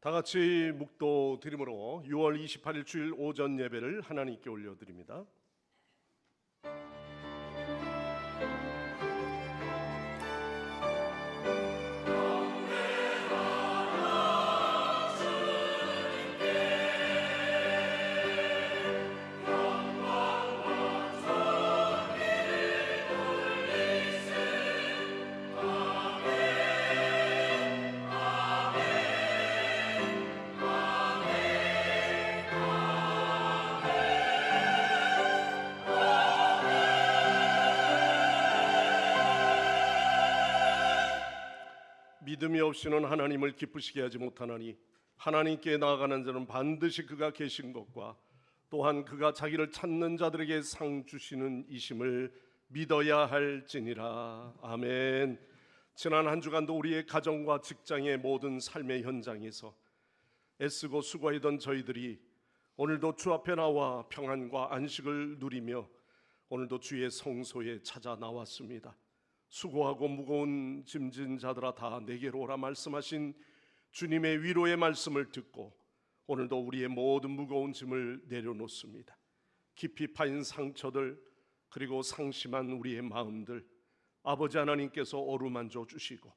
다 같이 묵도 드림으로 6월 28일 주일 오전 예배를 하나님께 올려드립니다. 믿음이 없이는 하나님을 기쁘시게 하지 못하나니 하나님께 나아가는 자는 반드시 그가 계신 것과 또한 그가 자기를 찾는 자들에게 상 주시는 이심을 믿어야 할지니라. 아멘. 지난 한 주간도 우리의 가정과 직장의 모든 삶의 현장에서 애쓰고 수고하던 저희들이 오늘도 주 앞에 나와 평안과 안식을 누리며 오늘도 주의 성소에 찾아 나왔습니다. 수고하고 무거운 짐진 자들아 다 내게로 오라 말씀하신 주님의 위로의 말씀을 듣고 오늘도 우리의 모든 무거운 짐을 내려놓습니다. 깊이 파인 상처들 그리고 상심한 우리의 마음들 아버지 하나님께서 어루만져 주시고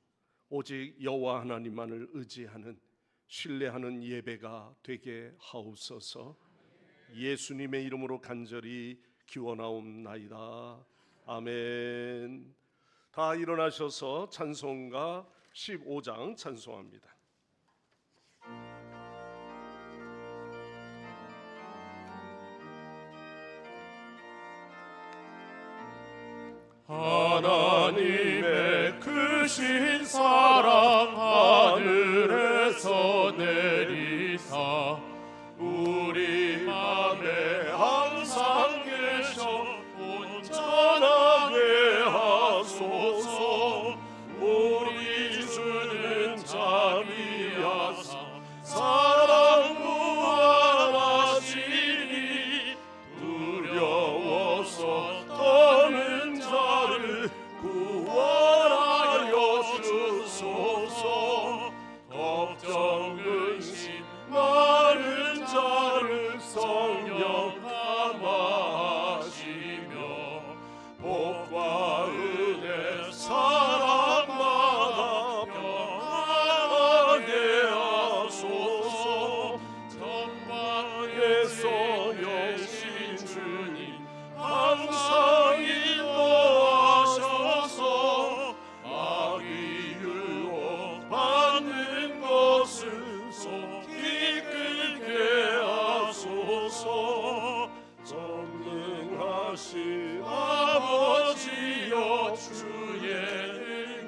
오직 여호와 하나님만을 의지하는 신뢰하는 예배가 되게 하옵소서. 예수님의 이름으로 간절히 기원하옵나이다. 아멘. 다 일어나셔서 찬송가 15장 찬송합니다. 하나님의 크신 사랑 하늘에서 내리사 우리 맘에 항상 계셔 온전하게 하소서. 우리 주는 자비하사 사랑 무한하시니 두려워서 떠는 자를 구원하여 주소서. 걱정 근심 많은 자를 성령 감화하시며 복과 은혜 사랑마다 평안하게 하소서. 전방에서 계신 주님 항상 인도하셔서 악이 유혹받는 것을 속히 끊게 하소서. 전능하신 아버지여 주의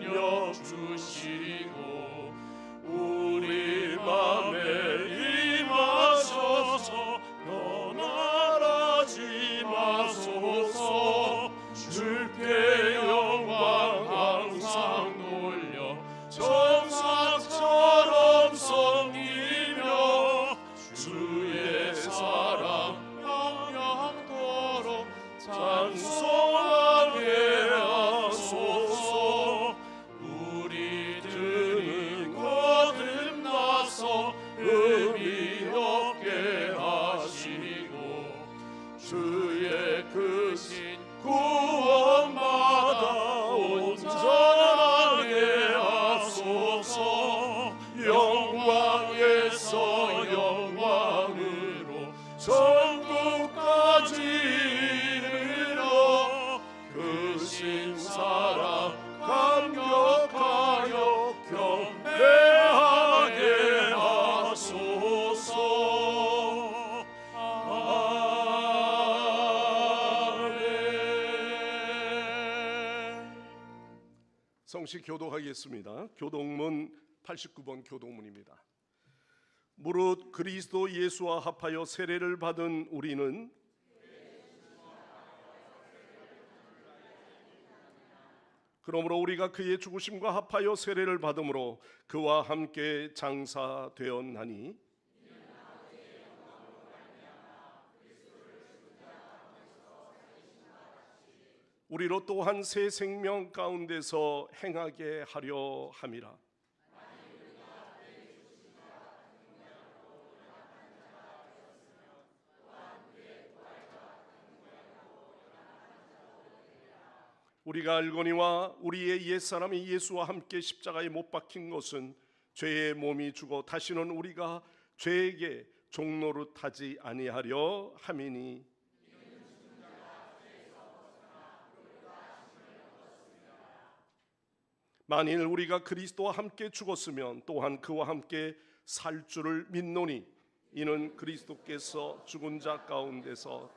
능력 주시고 우리 맘에 임하셔서 변화하지 마소서. 주께 영광 항상 돌려 정상처럼 섬기며 주의 사랑 영영토록 찬송하게 하소서. 우리들은 거듭나서 의미 없게 하시고 주의 크신 구원받아 온전하게 하소서. 영광에서 영광으로 천국까지 이르러 크신 사랑 감격하여 경배하게 하소서. 성시 교독하겠습니다. 교독문 89번 교독문입니다. 무릇 그리스도 예수와 합하여 세례를 받은 우리는 그러므로 우리가 그의 죽으심과 합하여 세례를 받음으로 그와 함께 장사되었나니 우리로 또한 새 생명 가운데서 행하게 하려 함이라. 우리가 알거니와 우리의 옛사람이 예수와 함께 십자가에 못 박힌 것은 죄의 몸이 죽어 다시는 우리가 죄에게 종노릇하지 아니하려 함이니 만일 우리가 그리스도와 함께 죽었으면 또한 그와 함께 살 줄을 믿노니 이는 그리스도께서 죽은 자 가운데서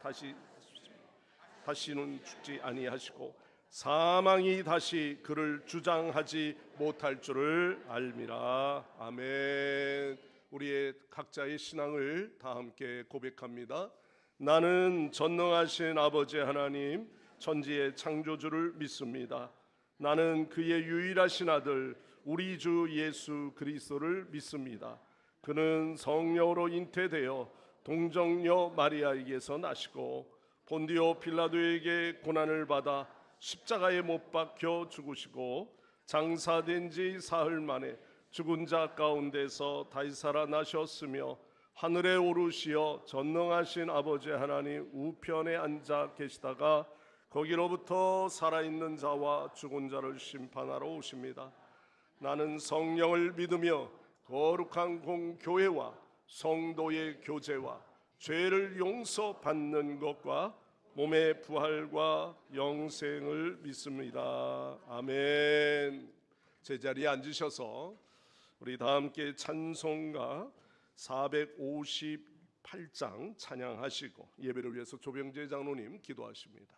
다시는 죽지 아니하시고 사망이 다시 그를 주장하지 못할 줄을 알미라. 아멘. 우리의 각자의 신앙을 다 함께 고백합니다. 나는 전능하신 아버지 하나님 천지의 창조주를 믿습니다. 나는 그의 유일하신 아들 우리 주 예수 그리스도를 믿습니다. 그는 성령으로 잉태되어 동정녀 마리아에게서 나시고 본디오 필라도에게 고난을 받아 십자가에 못 박혀 죽으시고 장사된 지 사흘 만에 죽은 자 가운데서 다시 살아나셨으며 하늘에 오르시어 전능하신 아버지 하나님 우편에 앉아 계시다가 거기로부터 살아있는 자와 죽은 자를 심판하러 오십니다. 나는 성령을 믿으며 거룩한 공교회와 성도의 교제와 죄를 용서받는 것과 몸의 부활과 영생을 믿습니다. 아멘. 제자리에 앉으셔서 우리 다 함께 찬송가 458장 찬양하시고 예배를 위해서 조병재 장로님 기도하십니다.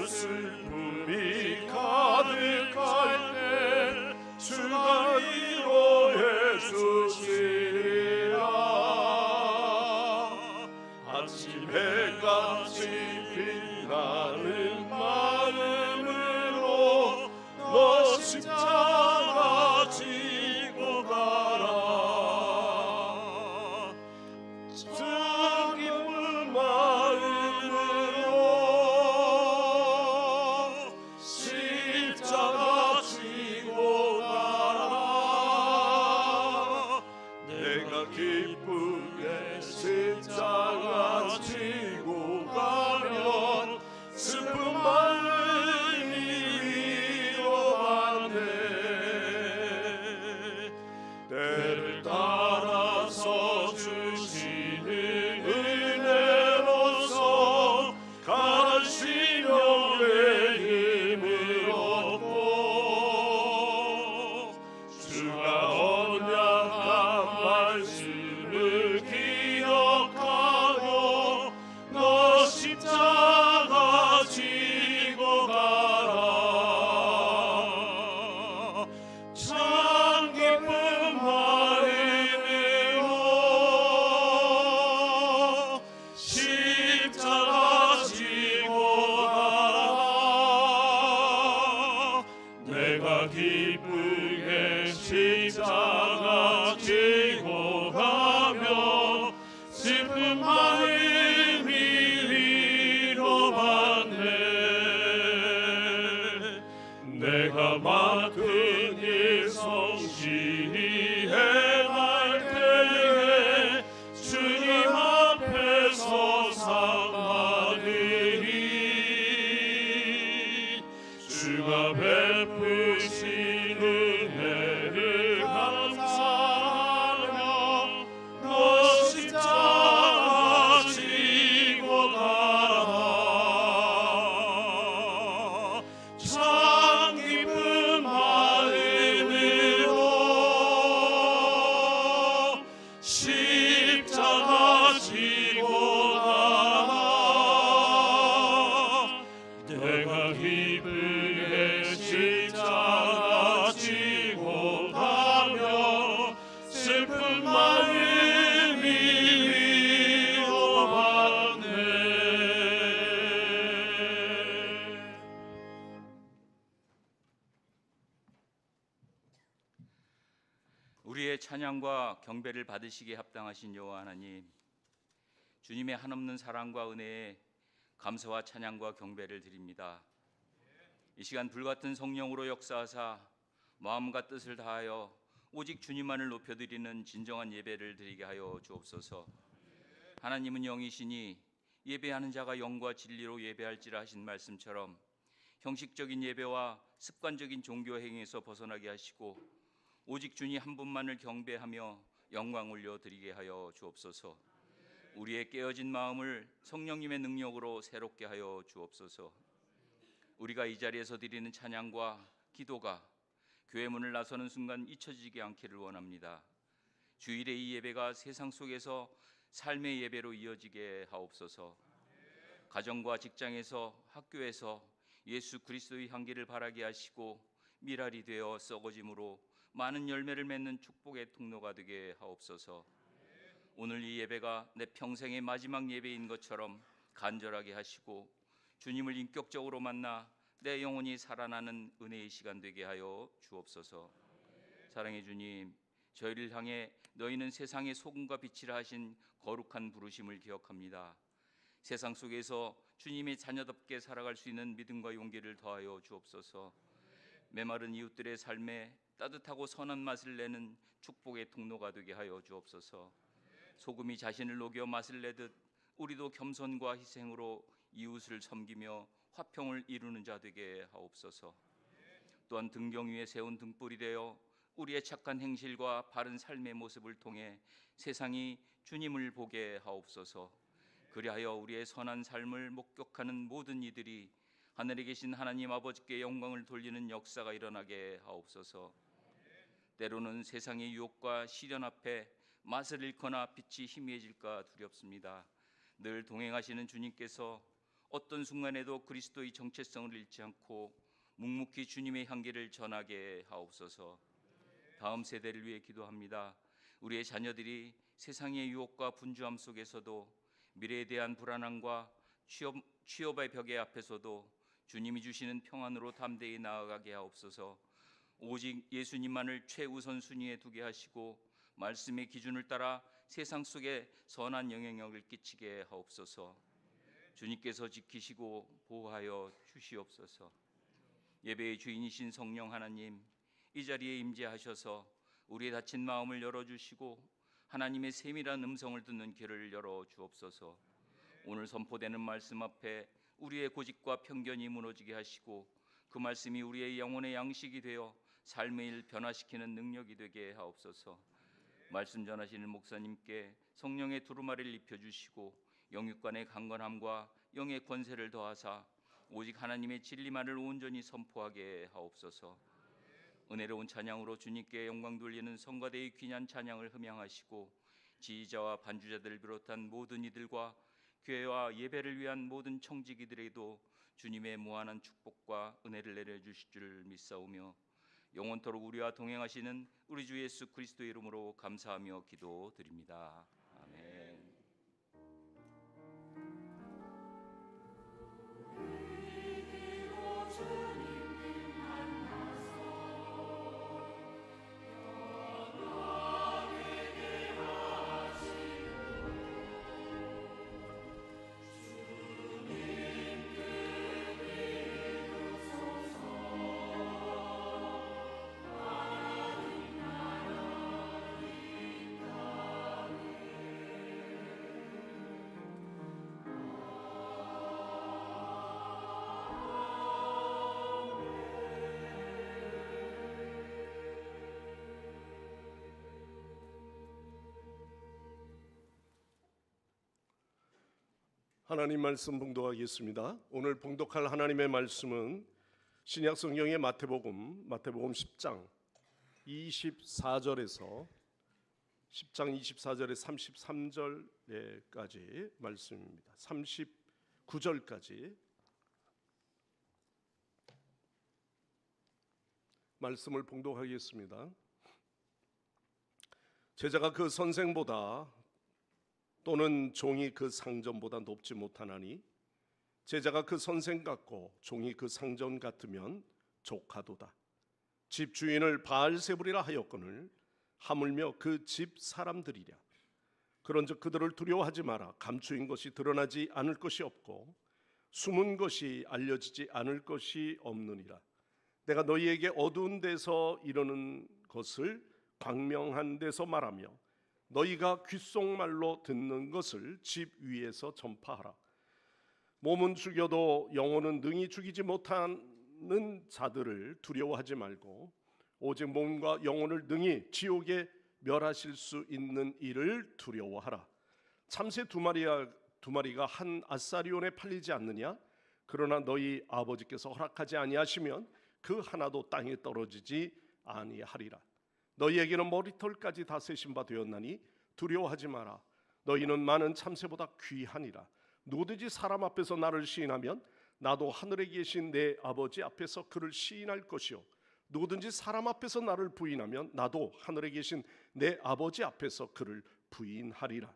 슬픔이 가득할 때 주가 위로해 주시리라. 아침 해같이 빛나는 마음으로 너 십자가 지고 가라. 저 기쁜 마음으로 십자가 지고 가라. 내가 기쁘게 십자가 지고 가면 슬픈 마음이 위로받네. 때를 따라서 주시는 은혜로서 가시 명의 힘을 얻고 주가 언약한 말씀을 기억하며 너 십자가 지고 가라. 참 기쁜 마음으로 십자가 지고 가라. 내가 기쁘게 십자가 지고 가며 슬픈 마음이 위로받네. 내가 맡은 일 성실히 행할 때에 주님 앞에서 상 받으리. 주가 베푸신 은혜를 감사하며 너 십자가 지고 가라. 참 기쁜 마음으로 십자가 지고 가라. 내가 기쁘게 십자가 지고 가며 슬픈 마음이 위로받네. 우리의 찬양과 경배를 받으시기에 합당하신 여호와 하나님, 주님의 한없는 사랑과 은혜에 감사와 찬양과 경배를 드립니다. 이 시간 불같은 성령으로 역사하사 마음과 뜻을 다하여 오직 주님만을 높여드리는 진정한 예배를 드리게 하여 주옵소서. 하나님은 영이시니 예배하는 자가 영과 진리로 예배할지라 하신 말씀처럼 형식적인 예배와 습관적인 종교 행위에서 벗어나게 하시고 오직 주님 한 분만을 경배하며 영광 올려 드리게 하여 주옵소서. 우리의 깨어진 마음을 성령님의 능력으로 새롭게 하여 주옵소서. 우리가 이 자리에서 드리는 찬양과 기도가 교회 문을 나서는 순간 잊혀지지 않기를 원합니다. 주일의 이 예배가 세상 속에서 삶의 예배로 이어지게 하옵소서. 가정과 직장에서 학교에서 예수 그리스도의 향기를 바라게 하시고 미랄이 되어 썩어짐으로 많은 열매를 맺는 축복의 통로가 되게 하옵소서. 오늘 이 예배가 내 평생의 마지막 예배인 것처럼 간절하게 하시고 주님을 인격적으로 만나 내 영혼이 살아나는 은혜의 시간 되게 하여 주옵소서. 사랑의 주님, 저희를 향해 너희는 세상의 소금과 빛이라 하신 거룩한 부르심을 기억합니다. 세상 속에서 주님의 자녀답게 살아갈 수 있는 믿음과 용기를 더하여 주옵소서. 메마른 이웃들의 삶에 따뜻하고 선한 맛을 내는 축복의 통로가 되게 하여 주옵소서. 소금이 자신을 녹여 맛을 내듯 우리도 겸손과 희생으로 이웃을 섬기며 화평을 이루는 자 되게 하옵소서. 또한 등경 위에 세운 등불이 되어 우리의 착한 행실과 바른 삶의 모습을 통해 세상이 주님을 보게 하옵소서. 그리하여 우리의 선한 삶을 목격하는 모든 이들이 하늘에 계신 하나님 아버지께 영광을 돌리는 역사가 일어나게 하옵소서. 때로는 세상의 유혹과 시련 앞에 맛을 잃거나 빛이 희미해질까 두렵습니다. 늘 동행하시는 주님께서 어떤 순간에도 그리스도의 정체성을 잃지 않고 묵묵히 주님의 향기를 전하게 하옵소서. 다음 세대를 위해 기도합니다. 우리의 자녀들이 세상의 유혹과 분주함 속에서도 미래에 대한 불안함과 취업의 벽에 앞에서도 주님이 주시는 평안으로 담대히 나아가게 하옵소서. 오직 예수님만을 최우선 순위에 두게 하시고 말씀의 기준을 따라 세상 속에 선한 영향력을 끼치게 하옵소서. 주님께서 지키시고 보호하여 주시옵소서. 예배의 주인이신 성령 하나님, 이 자리에 임재하셔서 우리의 닫힌 마음을 열어주시고 하나님의 세밀한 음성을 듣는 귀를 열어 주옵소서. 오늘 선포되는 말씀 앞에 우리의 고집과 편견이 무너지게 하시고 그 말씀이 우리의 영혼의 양식이 되어 삶의 일 변화시키는 능력이 되게 하옵소서. 말씀 전하시는 목사님께 성령의 두루마리를 입혀주시고 영육간의 강건함과 영의 권세를 더하사 오직 하나님의 진리만을 온전히 선포하게 하옵소서. 은혜로운 찬양으로 주님께 영광 돌리는 성가대의 귀한 찬양을 흠양하시고 지휘자와 반주자들을 비롯한 모든 이들과 교회와 예배를 위한 모든 청지기들에게도 주님의 무한한 축복과 은혜를 내려주실 줄 믿사오며 영원토록 우리와 동행하시는 우리 주 예수 그리스도의 이름으로 감사하며 기도드립니다. 아멘. 하나님 말씀 봉독하겠습니다. 오늘 봉독할 하나님의 말씀은 신약 성경의 마태복음 10장 24절에서 33절까지 말씀입니다. 39절까지 말씀을 봉독하겠습니다. 제자가 그 선생보다 또는 종이 그 상전보다 높지 못하나니 제자가 그 선생 같고 종이 그 상전 같으면 족하도다. 집 주인을 바알세불이라 하였거늘 하물며 그 집 사람들이랴. 그런즉 그들을 두려워하지 마라. 감추인 것이 드러나지 않을 것이 없고 숨은 것이 알려지지 않을 것이 없느니라. 내가 너희에게 어두운 데서 이르는 것을 광명한 데서 말하며 너희가 귓속말로 듣는 것을 집 위에서 전파하라. 몸은 죽여도 영혼은 능히 죽이지 못하는 자들을 두려워하지 말고 오직 몸과 영혼을 능히 지옥에 멸하실 수 있는 이를 두려워하라. 참새 두 마리가 한 아사리온에 팔리지 않느냐? 그러나 너희 아버지께서 허락하지 아니하시면 그 하나도 땅에 떨어지지 아니하리라. 너희에게는 머리털까지 다 세신 바 되었나니 두려워하지 마라. 너희는 많은 참새보다 귀하니라. 누구든지 사람 앞에서 나를 시인하면 나도 하늘에 계신 내 아버지 앞에서 그를 시인할 것이요 누구든지 사람 앞에서 나를 부인하면 나도 하늘에 계신 내 아버지 앞에서 그를 부인하리라.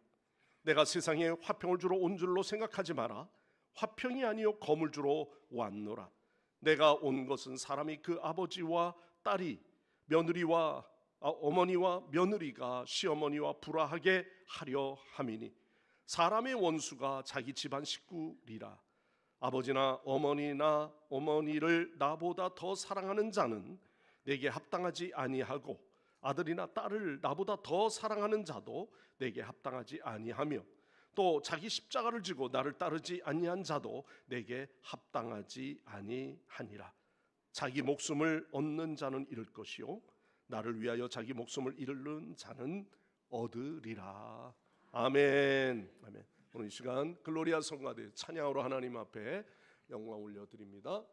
내가 세상에 화평을 주러 온 줄로 생각하지 마라. 화평이 아니요 검을 주러 왔노라. 내가 온 것은 사람이 그 아버지와 딸이 어머니와 며느리가 시어머니와 불화하게 하려 함이니 사람의 원수가 자기 집안 식구리라. 아버지나 어머니를 나보다 더 사랑하는 자는 내게 합당하지 아니하고 아들이나 딸을 나보다 더 사랑하는 자도 내게 합당하지 아니하며 또 자기 십자가를 지고 나를 따르지 아니한 자도 내게 합당하지 아니하니라. 자기 목숨을 얻는 자는 잃을 것이요 나를 위하여 자기 목숨을 잃는 자는 얻으리라. 아멘. 아멘. 오늘 이 시간 글로리아 성가대 찬양으로 하나님 앞에 영광 올려드립니다.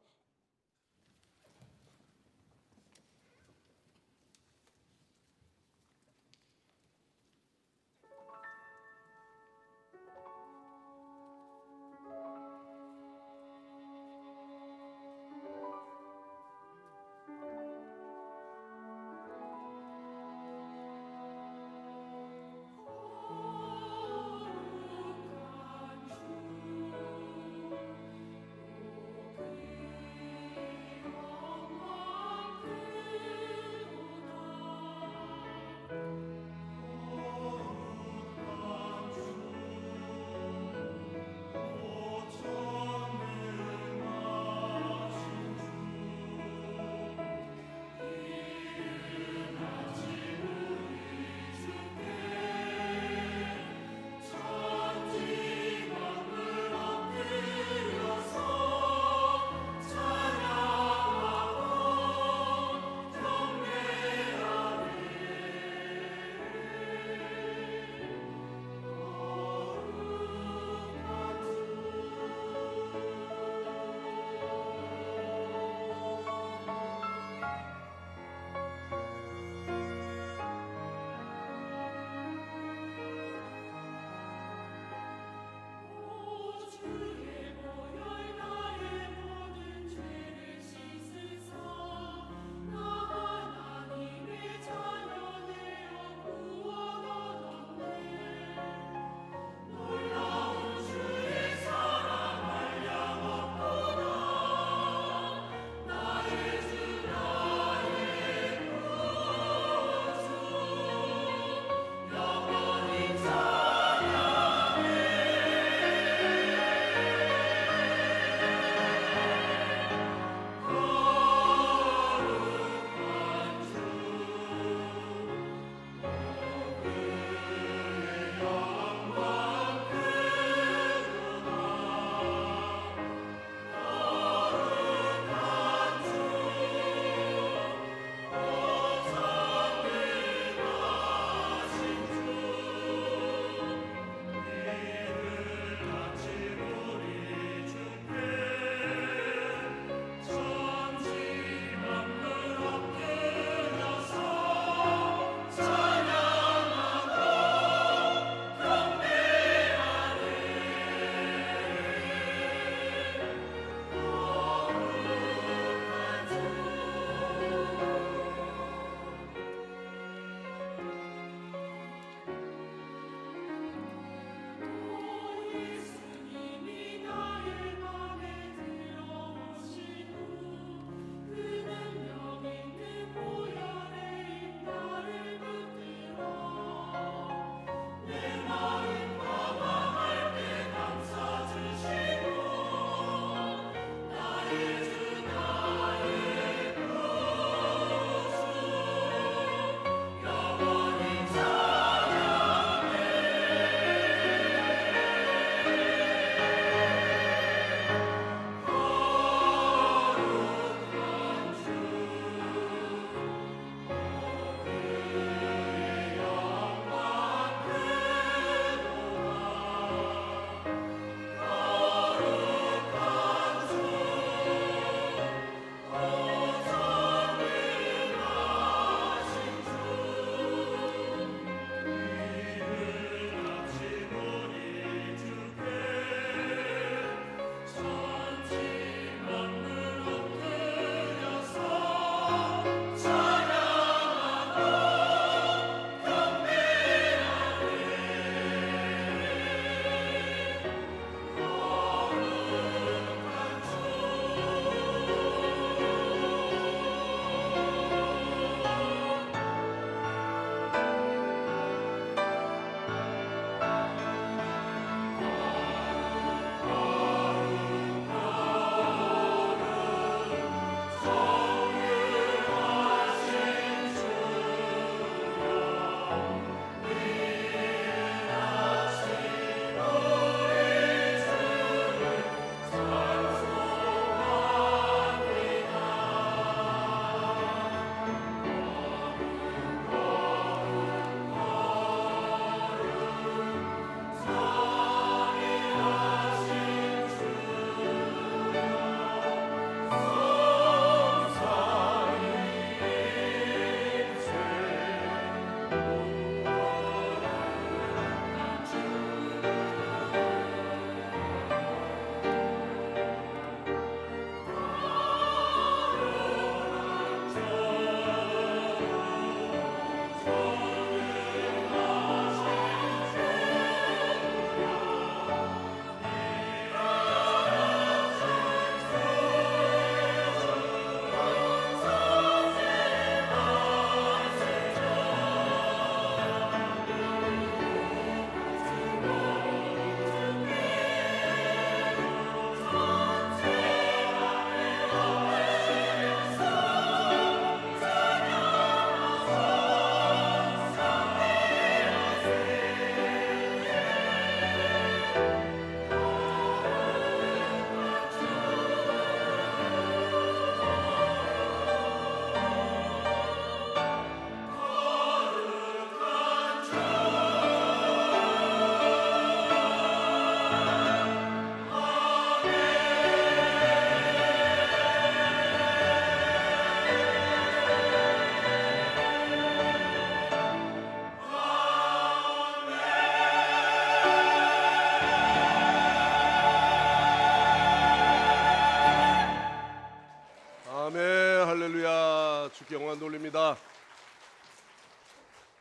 주께 영광 돌립니다.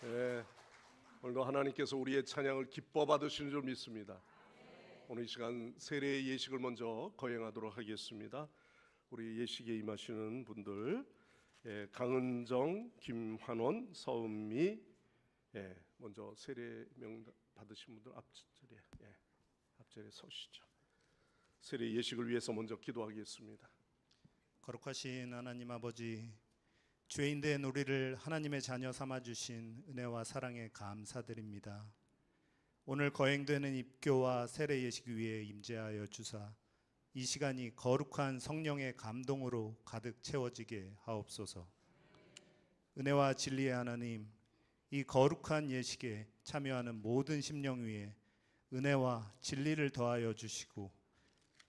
네, 오늘도 하나님께서 우리의 찬양을 기뻐 받으시는 줄 믿습니다. 오늘 이 시간 세례의 예식을 먼저 거행하도록 하겠습니다. 우리 예식에 임하시는 분들, 강은정, 김환원, 서은미, 먼저 세례 명단 받으신 분들 앞자리에 서시죠. 세례 예식을 위해서 먼저 기도하겠습니다. 거룩하신 하나님 아버지, 죄인된 우리를 하나님의 자녀 삼아주신 은혜와 사랑에 감사드립니다. 오늘 거행되는 입교와 세례 예식 위에 임재하여 주사 이 시간이 거룩한 성령의 감동으로 가득 채워지게 하옵소서. 은혜와 진리의 하나님, 이 거룩한 예식에 참여하는 모든 심령 위에 은혜와 진리를 더하여 주시고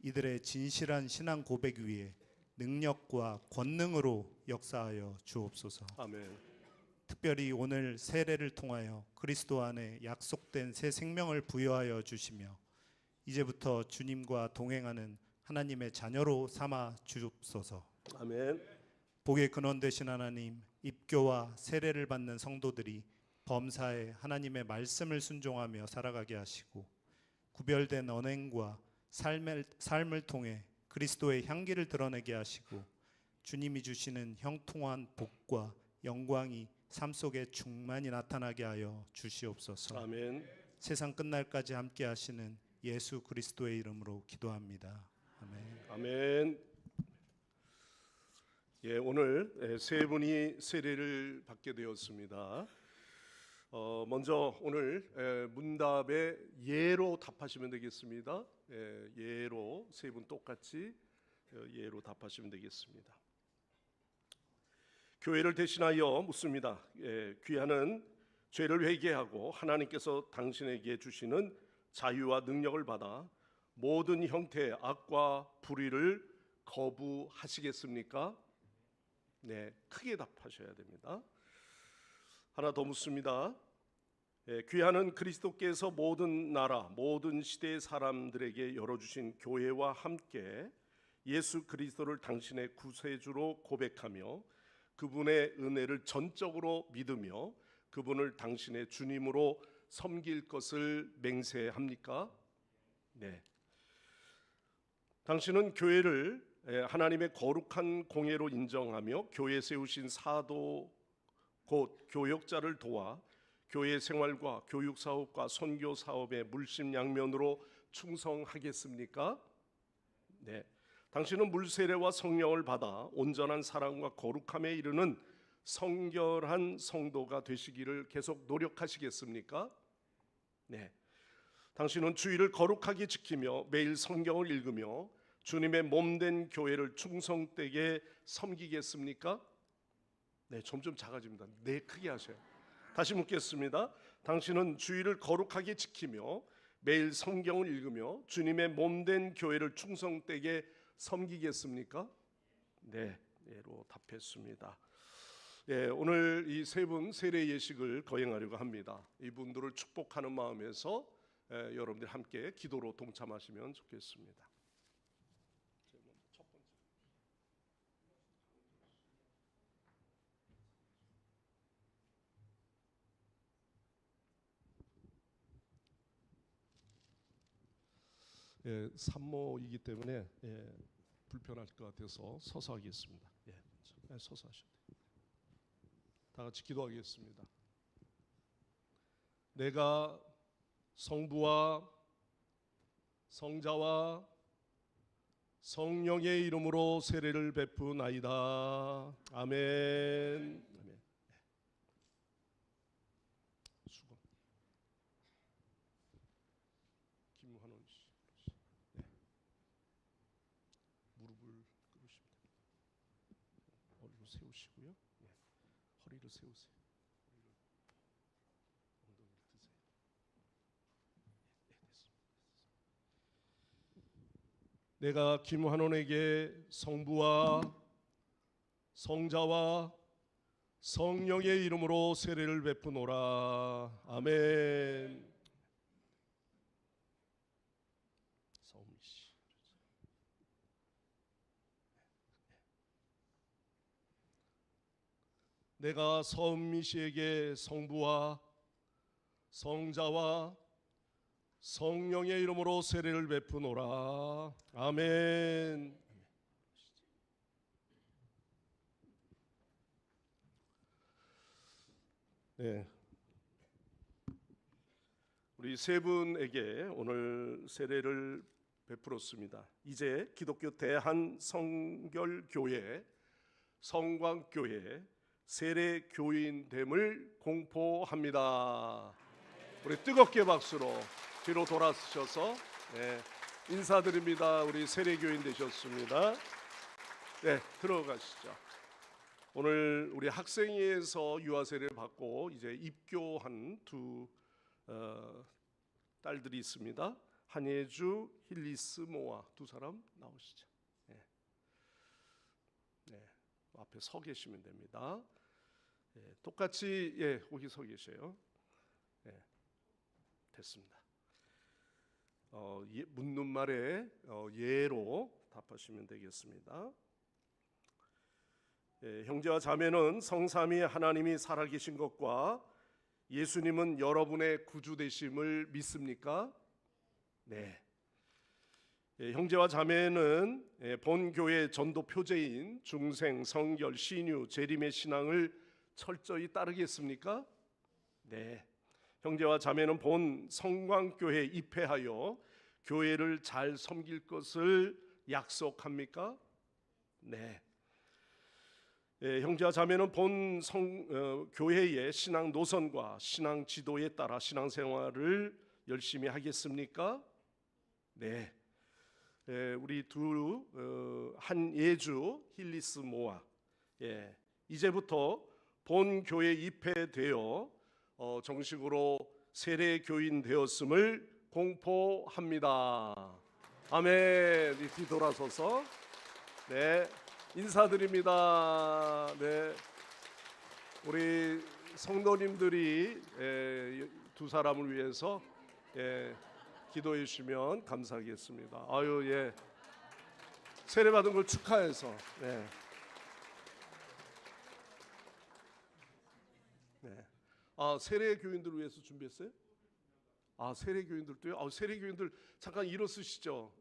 이들의 진실한 신앙 고백 위에 능력과 권능으로 역사하여 주옵소서. 아멘. 특별히 오늘 세례를 통하여 그리스도 안에 약속된 새 생명을 부여하여 주시며 이제부터 주님과 동행하는 하나님의 자녀로 삼아 주옵소서. 아멘. 복의 근원 되신 하나님, 입교와 세례를 받는 성도들이 범사에 하나님의 말씀을 순종하며 살아가게 하시고 구별된 언행과 삶을 통해 그리스도의 향기를 드러내게 하시고 주님이 주시는 형통한 복과 영광이 삶 속에 충만히 나타나게 하여 주시옵소서. 아멘. 세상 끝날까지 함께 하시는 예수 그리스도의 이름으로 기도합니다. 아멘. 아멘. 오늘 세 분이 세례를 받게 되었습니다. 먼저 오늘 문답에 예로 답하시면 되겠습니다. 예로 세 분 똑같이 예로 답하시면 되겠습니다. 교회를 대신하여 묻습니다. 귀하는 죄를 회개하고 하나님께서 당신에게 주시는 자유와 능력을 받아 모든 형태의 악과 불의를 거부하시겠습니까? 네, 크게 답하셔야 됩니다. 하나 더 묻습니다. 귀하는 그리스도께서 모든 나라, 모든 시대의 사람들에게 열어주신 교회와 함께 예수 그리스도를 당신의 구세주로 고백하며 그분의 은혜를 전적으로 믿으며 그분을 당신의 주님으로 섬길 것을 맹세합니까? 네. 당신은 교회를 하나님의 거룩한 공예로 인정하며 교회에 세우신 사도 곧 교역자를 도와 교회 생활과 교육 사업과 선교 사업에 물심양면으로 충성하겠습니까? 네. 당신은 물세례와 성령을 받아 온전한 사랑과 거룩함에 이르는 성결한 성도가 되시기를 계속 노력하시겠습니까? 네. 당신은 주의를 거룩하게 지키며 매일 성경을 읽으며 주님의 몸된 교회를 충성되게 섬기겠습니까? 네, 점점 작아집니다. 네, 크게 하세요. 다시 묻겠습니다. 당신은 주의를 거룩하게 지키며 매일 성경을 읽으며 주님의 몸된 교회를 충성되게 섬기겠습니까? 네, 예로 답했습니다. 오늘 이 세 분 세례 예식을 거행하려고 합니다. 이분들을 축복하는 마음에서 여러분들 함께 기도로 동참하시면 좋겠습니다. 산모이기 때문에 불편할 것 같아서 서서 하겠습니다. 서서 하셔도 돼요. 다 같이 기도하겠습니다. 내가 성부와 성자와 성령의 이름으로 세례를 베푸나이다. 아멘. 아멘. 수고. 김환원 씨. 무릎을 꿇으시면 됩니다. 머리를 세우시고요. 허리를 세우세요. 엉덩이를 드세요. 됐습니다. 내가 김환원에게 성부와 성자와 성령의 이름으로 세례를 베푸노라. 아멘. 서은미 씨. 내가 서은미 씨에게 성부와 성자와 성령의 이름으로 세례를 베푸노라. 아멘. 네, 우리 세 분에게 오늘 세례를 베풀었습니다. 이제 기독교 대한성결교회 성광교회 세례 교인됨을 공포합니다. 우리 뜨겁게 박수로 뒤로 돌아서셔서 인사드립니다. 우리 세례 교인 되셨습니다. 네, 들어가시죠. 오늘 우리 학생회에서 유아세례를 받고 이제 입교한 두 딸들이 있습니다. 한예주, 힐리스 모아 두 사람 나오시죠. 앞에 서 계시면 됩니다. 똑같이 거기 서 계세요. 됐습니다. 묻는 말에 예로 답하시면 되겠습니다. 형제와 자매는 성삼위 하나님이 살아계신 것과 예수님은 여러분의 구주 되심을 믿습니까? 네. 형제와 자매는 본 교회 전도 표제인 중생, 성결, 신유, 재림의 신앙을 철저히 따르겠습니까? 네. 형제와 자매는 본 성광교회에 입회하여 교회를 잘 섬길 것을 약속합니까? 네. 형제와 자매는 본 교회의 신앙 노선과 신앙 지도에 따라 신앙생활을 열심히 하겠습니까? 네. 우리 두 한예주, 힐리스 모아 이제부터 본 교회 입회되어 정식으로 세례 교인 되었음을 공포합니다. 아멘. 뒤돌아서서 인사드립니다. 우리 성도님들이 두 사람을 위해서 기도해 주시면 감사하겠습니다. 세례 받은 걸 축하해서 세례 교인들을 위해서 준비했어요? 세례 교인들도요? 세례 교인들 잠깐 일어서시죠.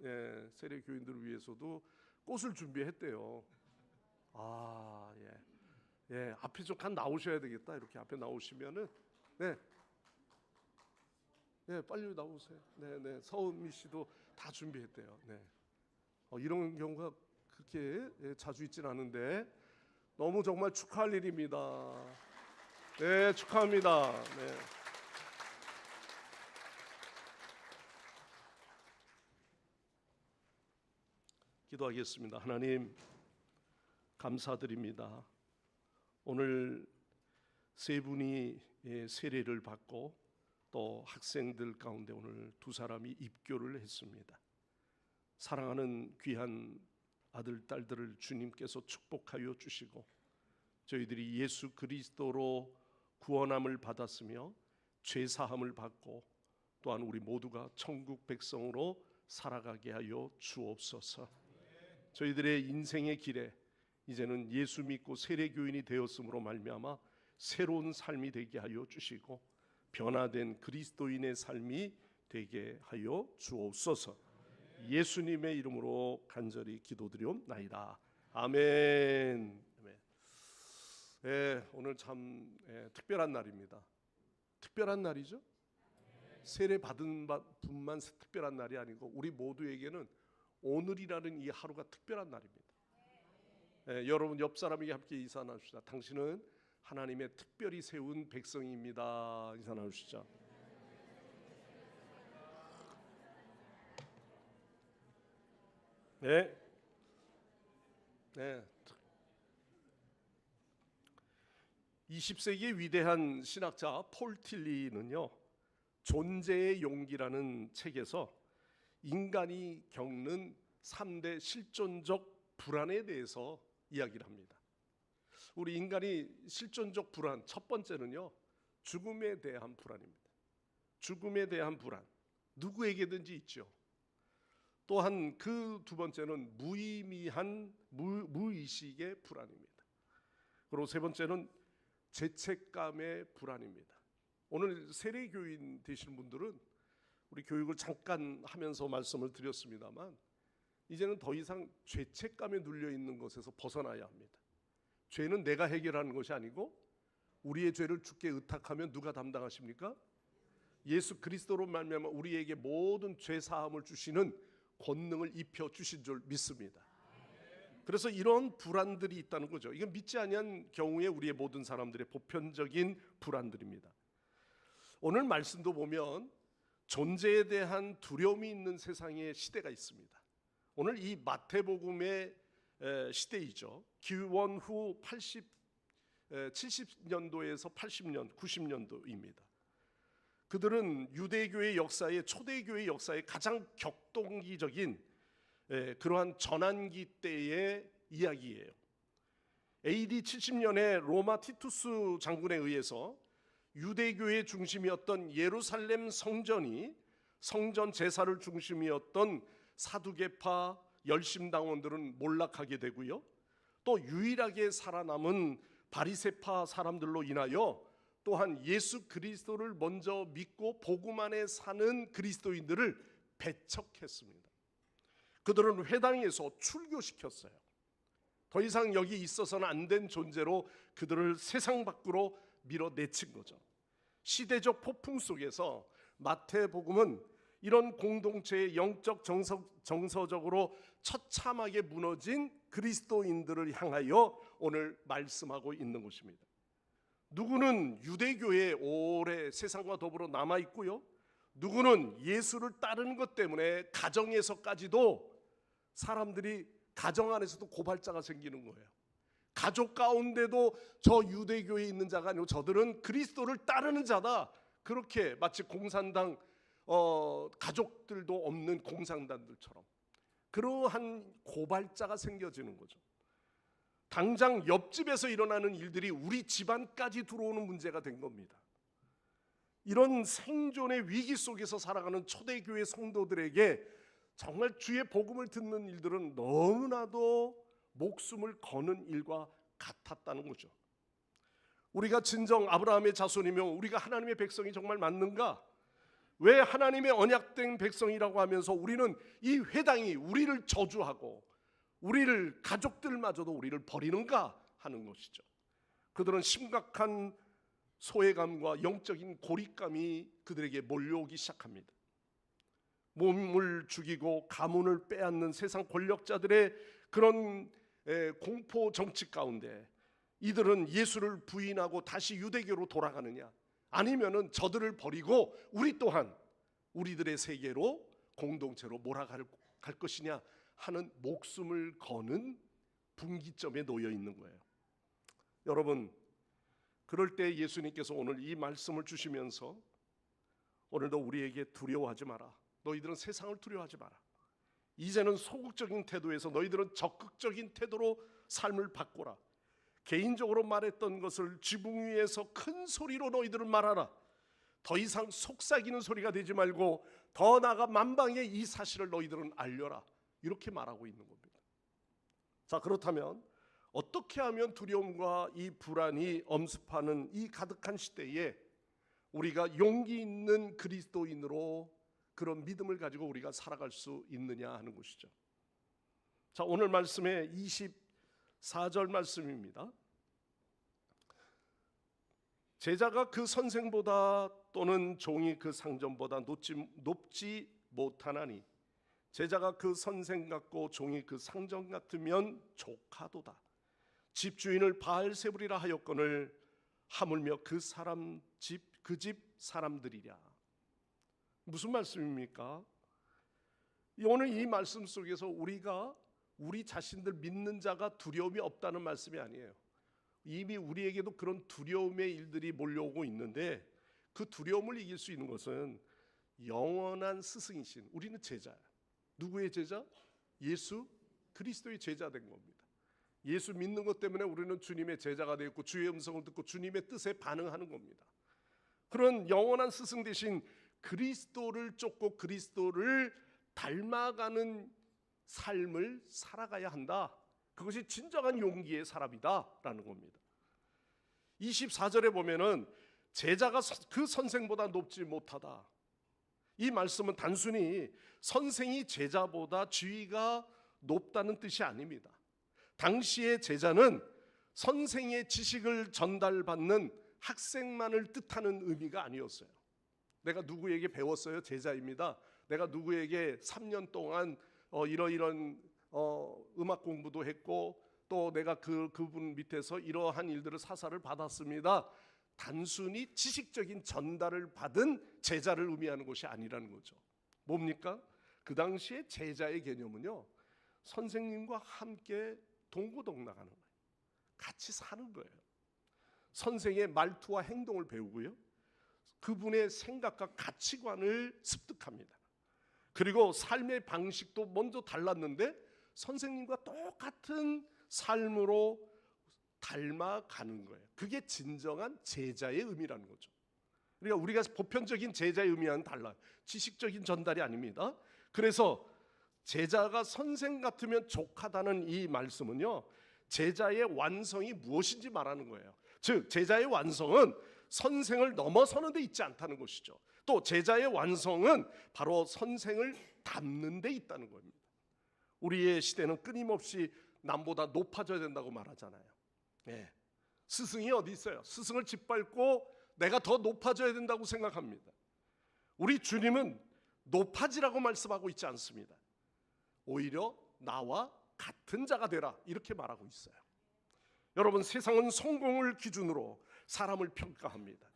세례 교인들을 위해서도 꽃을 준비했대요. 앞에 좀 나오셔야 되겠다. 이렇게 앞에 나오시면은 빨리 나오세요. 서은미 씨도 다 준비했대요. 이런 경우가 그렇게 자주 있진 않은데 너무 정말 축하할 일입니다. 축하합니다. 기도하겠습니다. 하나님 감사드립니다. 오늘 세 분이 세례를 받고 또 학생들 가운데 오늘 두 사람이 입교를 했습니다. 사랑하는 귀한 아들 딸들을 주님께서 축복하여 주시고 저희들이 예수 그리스도로 구원함을 받았으며 죄 사함을 받고 또한 우리 모두가 천국 백성으로 살아가게 하여 주옵소서. 저희들의 인생의 길에 이제는 예수 믿고 세례 교인이 되었으므로 말미암아 새로운 삶이 되게 하여 주시고 변화된 그리스도인의 삶이 되게 하여 주옵소서. 예수님의 이름으로 간절히 기도드리옵나이다. 아멘. 오늘 참 특별한 날입니다. 특별한 날이죠. 세례 받은 분만 특별한 날이 아니고 우리 모두에게는 오늘이라는 이 하루가 특별한 날입니다. 여러분 옆 사람에게 함께 인사 나누시다. 당신은 하나님의 특별히 세운 백성입니다. 인사 나누시죠. 20세기의 위대한 신학자 폴 틸리는요, 존재의 용기라는 책에서 인간이 겪는 3대 실존적 불안에 대해서 이야기를 합니다. 우리 인간이 실존적 불안, 첫 번째는요, 죽음에 대한 불안입니다. 죽음에 대한 불안, 누구에게든지 있죠. 또한 그 두 번째는 무의미한 무의식의 불안입니다. 그리고 세 번째는 죄책감의 불안입니다. 오늘 세례교인 되시는 분들은 우리 교육을 잠깐 하면서 말씀을 드렸습니다만 이제는 더 이상 죄책감에 눌려 있는 것에서 벗어나야 합니다. 죄는 내가 해결하는 것이 아니고 우리의 죄를 주께 의탁하면 누가 담당하십니까? 예수 그리스도로 말미암아 우리에게 모든 죄 사함을 주시는 권능을 입혀 주신 줄 믿습니다. 그래서 이런 불안들이 있다는 거죠. 이건 믿지 아니한 경우에 우리의 모든 사람들의 보편적인 불안들입니다. 오늘 말씀도 보면 존재에 대한 두려움이 있는 세상의 시대가 있습니다. 오늘 이 마태복음의 시대이죠. 기원 후 70년도에서 80년, 90년도입니다. 그들은 유대교의 역사에 초대교의 역사에 가장 격동기적인 그러한 전환기 때의 이야기예요. AD 70년에 로마 티투스 장군에 의해서 유대교의 중심이었던 예루살렘 성전이 성전 제사를 중심이었던 사두개파 열심당원들은 몰락하게 되고요. 또 유일하게 살아남은 바리새파 사람들로 인하여 또한 예수 그리스도를 먼저 믿고 복음 안에 사는 그리스도인들을 배척했습니다. 그들은 회당에서 출교시켰어요. 더 이상 여기 있어서는 안 된 존재로 그들을 세상 밖으로 밀어내친 거죠. 시대적 폭풍 속에서 마태복음은 이런 공동체의 영적 정서적으로 처참하게 무너진 그리스도인들을 향하여 오늘 말씀하고 있는 것입니다. 누구는 유대교에 오래 세상과 더불어 남아 있고요. 누구는 예수를 따르는 것 때문에 가정에서까지도 사람들이 가정 안에서도 고발자가 생기는 거예요. 가족 가운데도 저 유대교에 있는 자가 아니고 저들은 그리스도를 따르는 자다. 그렇게 마치 공산당 가족들도 없는 공산당들처럼 그러한 고발자가 생겨지는 거죠. 당장 옆집에서 일어나는 일들이 우리 집안까지 들어오는 문제가 된 겁니다. 이런 생존의 위기 속에서 살아가는 초대교회 성도들에게 정말 주의 복음을 듣는 일들은 너무나도 목숨을 거는 일과 같았다는 거죠. 우리가 진정 아브라함의 자손이며 우리가 하나님의 백성이 정말 맞는가? 왜 하나님의 언약된 백성이라고 하면서 우리는 이 회당이 우리를 저주하고 우리를 가족들마저도 우리를 버리는가 하는 것이죠. 그들은 심각한 소외감과 영적인 고립감이 그들에게 몰려오기 시작합니다. 몸을 죽이고 가문을 빼앗는 세상 권력자들의 그런 공포 정치 가운데 이들은 예수를 부인하고 다시 유대교로 돌아가느냐, 아니면은 저들을 버리고 우리 또한 우리들의 세계로 공동체로 몰아갈 것이냐 하는 목숨을 거는 분기점에 놓여 있는 거예요. 여러분, 그럴 때 예수님께서 오늘 이 말씀을 주시면서 오늘도 우리에게 두려워하지 마라. 너희들은 세상을 두려워하지 마라. 이제는 소극적인 태도에서 너희들은 적극적인 태도로 삶을 바꾸라. 개인적으로 말했던 것을 지붕 위에서 큰 소리로 너희들은 말하라. 더 이상 속삭이는 소리가 되지 말고 더 나아가 만방에 이 사실을 너희들은 알려라. 이렇게 말하고 있는 겁니다. 자, 그렇다면 어떻게 하면 두려움과 이 불안이 엄습하는 이 가득한 시대에 우리가 용기 있는 그리스도인으로 그런 믿음을 가지고 우리가 살아갈 수 있느냐 하는 것이죠. 자, 오늘 말씀의 24절 말씀입니다. 제자가 그 선생보다 또는 종이 그 상전보다 높지 못하나니 제자가 그 선생 같고 종이 그 상전 같으면 조카도다. 집주인을 바알세불이라 하였거늘 하물며 그 사람 그 집 사람들이랴. 무슨 말씀입니까? 오늘 이 말씀 속에서 우리가 우리 자신들 믿는 자가 두려움이 없다는 말씀이 아니에요. 이미 우리에게도 그런 두려움의 일들이 몰려오고 있는데 그 두려움을 이길 수 있는 것은 영원한 스승이신 우리는 제자야. 누구의 제자? 예수 그리스도의 제자 된 겁니다. 예수 믿는 것 때문에 우리는 주님의 제자가 되었고 주의 음성을 듣고 주님의 뜻에 반응하는 겁니다. 그런 영원한 스승 대신 그리스도를 쫓고 그리스도를 닮아가는 삶을 살아가야 한다. 그것이 진정한 용기의 사람이다라는 겁니다. 24절에 보면은 제자가 그 선생보다 높지 못하다. 이 말씀은 단순히 선생이 제자보다 지위가 높다는 뜻이 아닙니다. 당시의 제자는 선생의 지식을 전달받는 학생만을 뜻하는 의미가 아니었어요. 내가 누구에게 배웠어요? 제자입니다. 내가 누구에게 3년 동안 이런 음악 공부도 했고 또 내가 그분 밑에서 이러한 일들을 사사를 받았습니다. 단순히 지식적인 전달을 받은 제자를 의미하는 것이 아니라는 거죠. 뭡니까? 그 당시에 제자의 개념은요, 선생님과 함께 동고동락하는 거예요. 같이 사는 거예요. 선생의 말투와 행동을 배우고요, 그분의 생각과 가치관을 습득합니다. 그리고 삶의 방식도 먼저 달랐는데 선생님과 똑같은 삶으로 닮아가는 거예요. 그게 진정한 제자의 의미라는 거죠. 그러니까 우리가 보편적인 제자의 의미와는 달라요. 지식적인 전달이 아닙니다. 그래서 제자가 선생 같으면 족하다는 이 말씀은요, 제자의 완성이 무엇인지 말하는 거예요. 즉 제자의 완성은 선생을 넘어서는 데 있지 않다는 것이죠. 또 제자의 완성은 바로 선생을 닮는 데 있다는 겁니다. 우리의 시대는 끊임없이 남보다 높아져야 된다고 말하잖아요. 스승이 어디 있어요? 스승을 짓밟고 내가 더 높아져야 된다고 생각합니다. 우리 주님은 높아지라고 말씀하고 있지 않습니다. 오히려 나와 같은 자가 되라 이렇게 말하고 있어요. 여러분, 세상은 성공을 기준으로 사람을 평가합니다.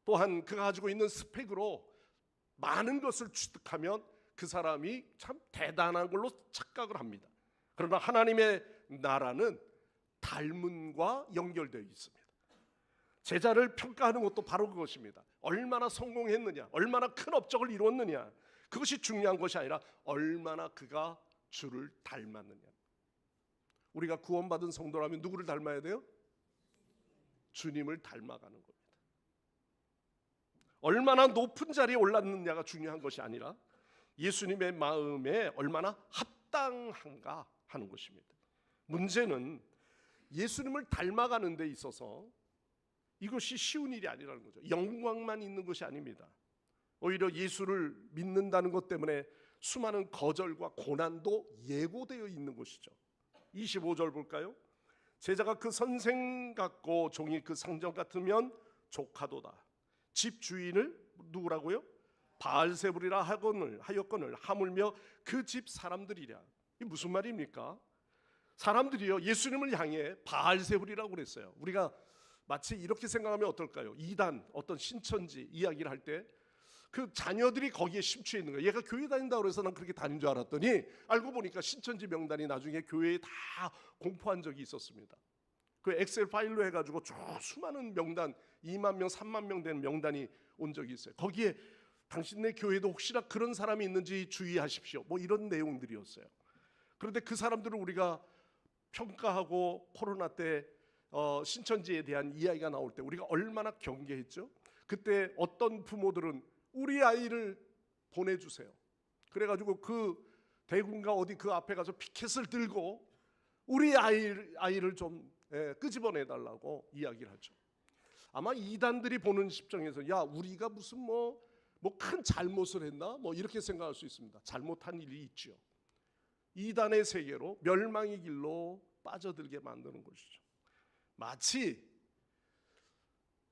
또한 그가 가지고 있는 스펙으로 많은 것을 취득하면 그 사람이 참 대단한 걸로 착각을 합니다. 그러나 하나님의 나라는 닮음과 연결되어 있습니다. 제자를 평가하는 것도 바로 그것입니다. 얼마나 성공했느냐, 얼마나 큰 업적을 이루었느냐, 그것이 중요한 것이 아니라 얼마나 그가 주를 닮았느냐. 우리가 구원받은 성도라면 누구를 닮아야 돼요? 주님을 닮아가는 겁니다. 얼마나 높은 자리에 올랐느냐가 중요한 것이 아니라 예수님의 마음에 얼마나 합당한가 하는 것입니다. 문제는 예수님을 닮아가는 데 있어서 이것이 쉬운 일이 아니라는 거죠. 영광만 있는 것이 아닙니다. 오히려 예수를 믿는다는 것 때문에 수많은 거절과 고난도 예고되어 있는 것이죠. 25절 볼까요? 제자가 그 선생 같고 종이 그 상전 같으면 조카도다. 집 주인을 누구라고요? 바알세불이라 하였거늘 하물며 그 집 사람들이랴. 이게 무슨 말입니까? 사람들이요, 예수님을 향해 바알세불이라고 그랬어요. 우리가 마치 이렇게 생각하면 어떨까요? 이단, 어떤 신천지 이야기를 할 때 그 자녀들이 거기에 심취해 있는 거예요. 얘가 교회 다닌다고 해서 난 그렇게 다닌 줄 알았더니 알고 보니까 신천지 명단이 나중에 교회에 다 공포한 적이 있었습니다. 그 엑셀 파일로 해가지고 수많은 명단, 2만 명, 3만 명 되는 명단이 온 적이 있어요. 거기에 당신네 교회도 혹시나 그런 사람이 있는지 주의하십시오, 뭐 이런 내용들이었어요. 그런데 그 사람들을 우리가 평가하고 코로나 때 신천지에 대한 이야기가 나올 때 우리가 얼마나 경계했죠. 그때 어떤 부모들은 우리 아이를 보내주세요, 그래가지고 그 대군가 어디 그 앞에 가서 피켓을 들고 우리 아이를 좀 끄집어내달라고 이야기를 하죠. 아마 이단들이 보는 십정에서 야, 우리가 무슨 뭐 큰 잘못을 했나, 뭐 이렇게 생각할 수 있습니다. 잘못한 일이 있죠. 이단의 세계로 멸망의 길로 빠져들게 만드는 것이죠. 마치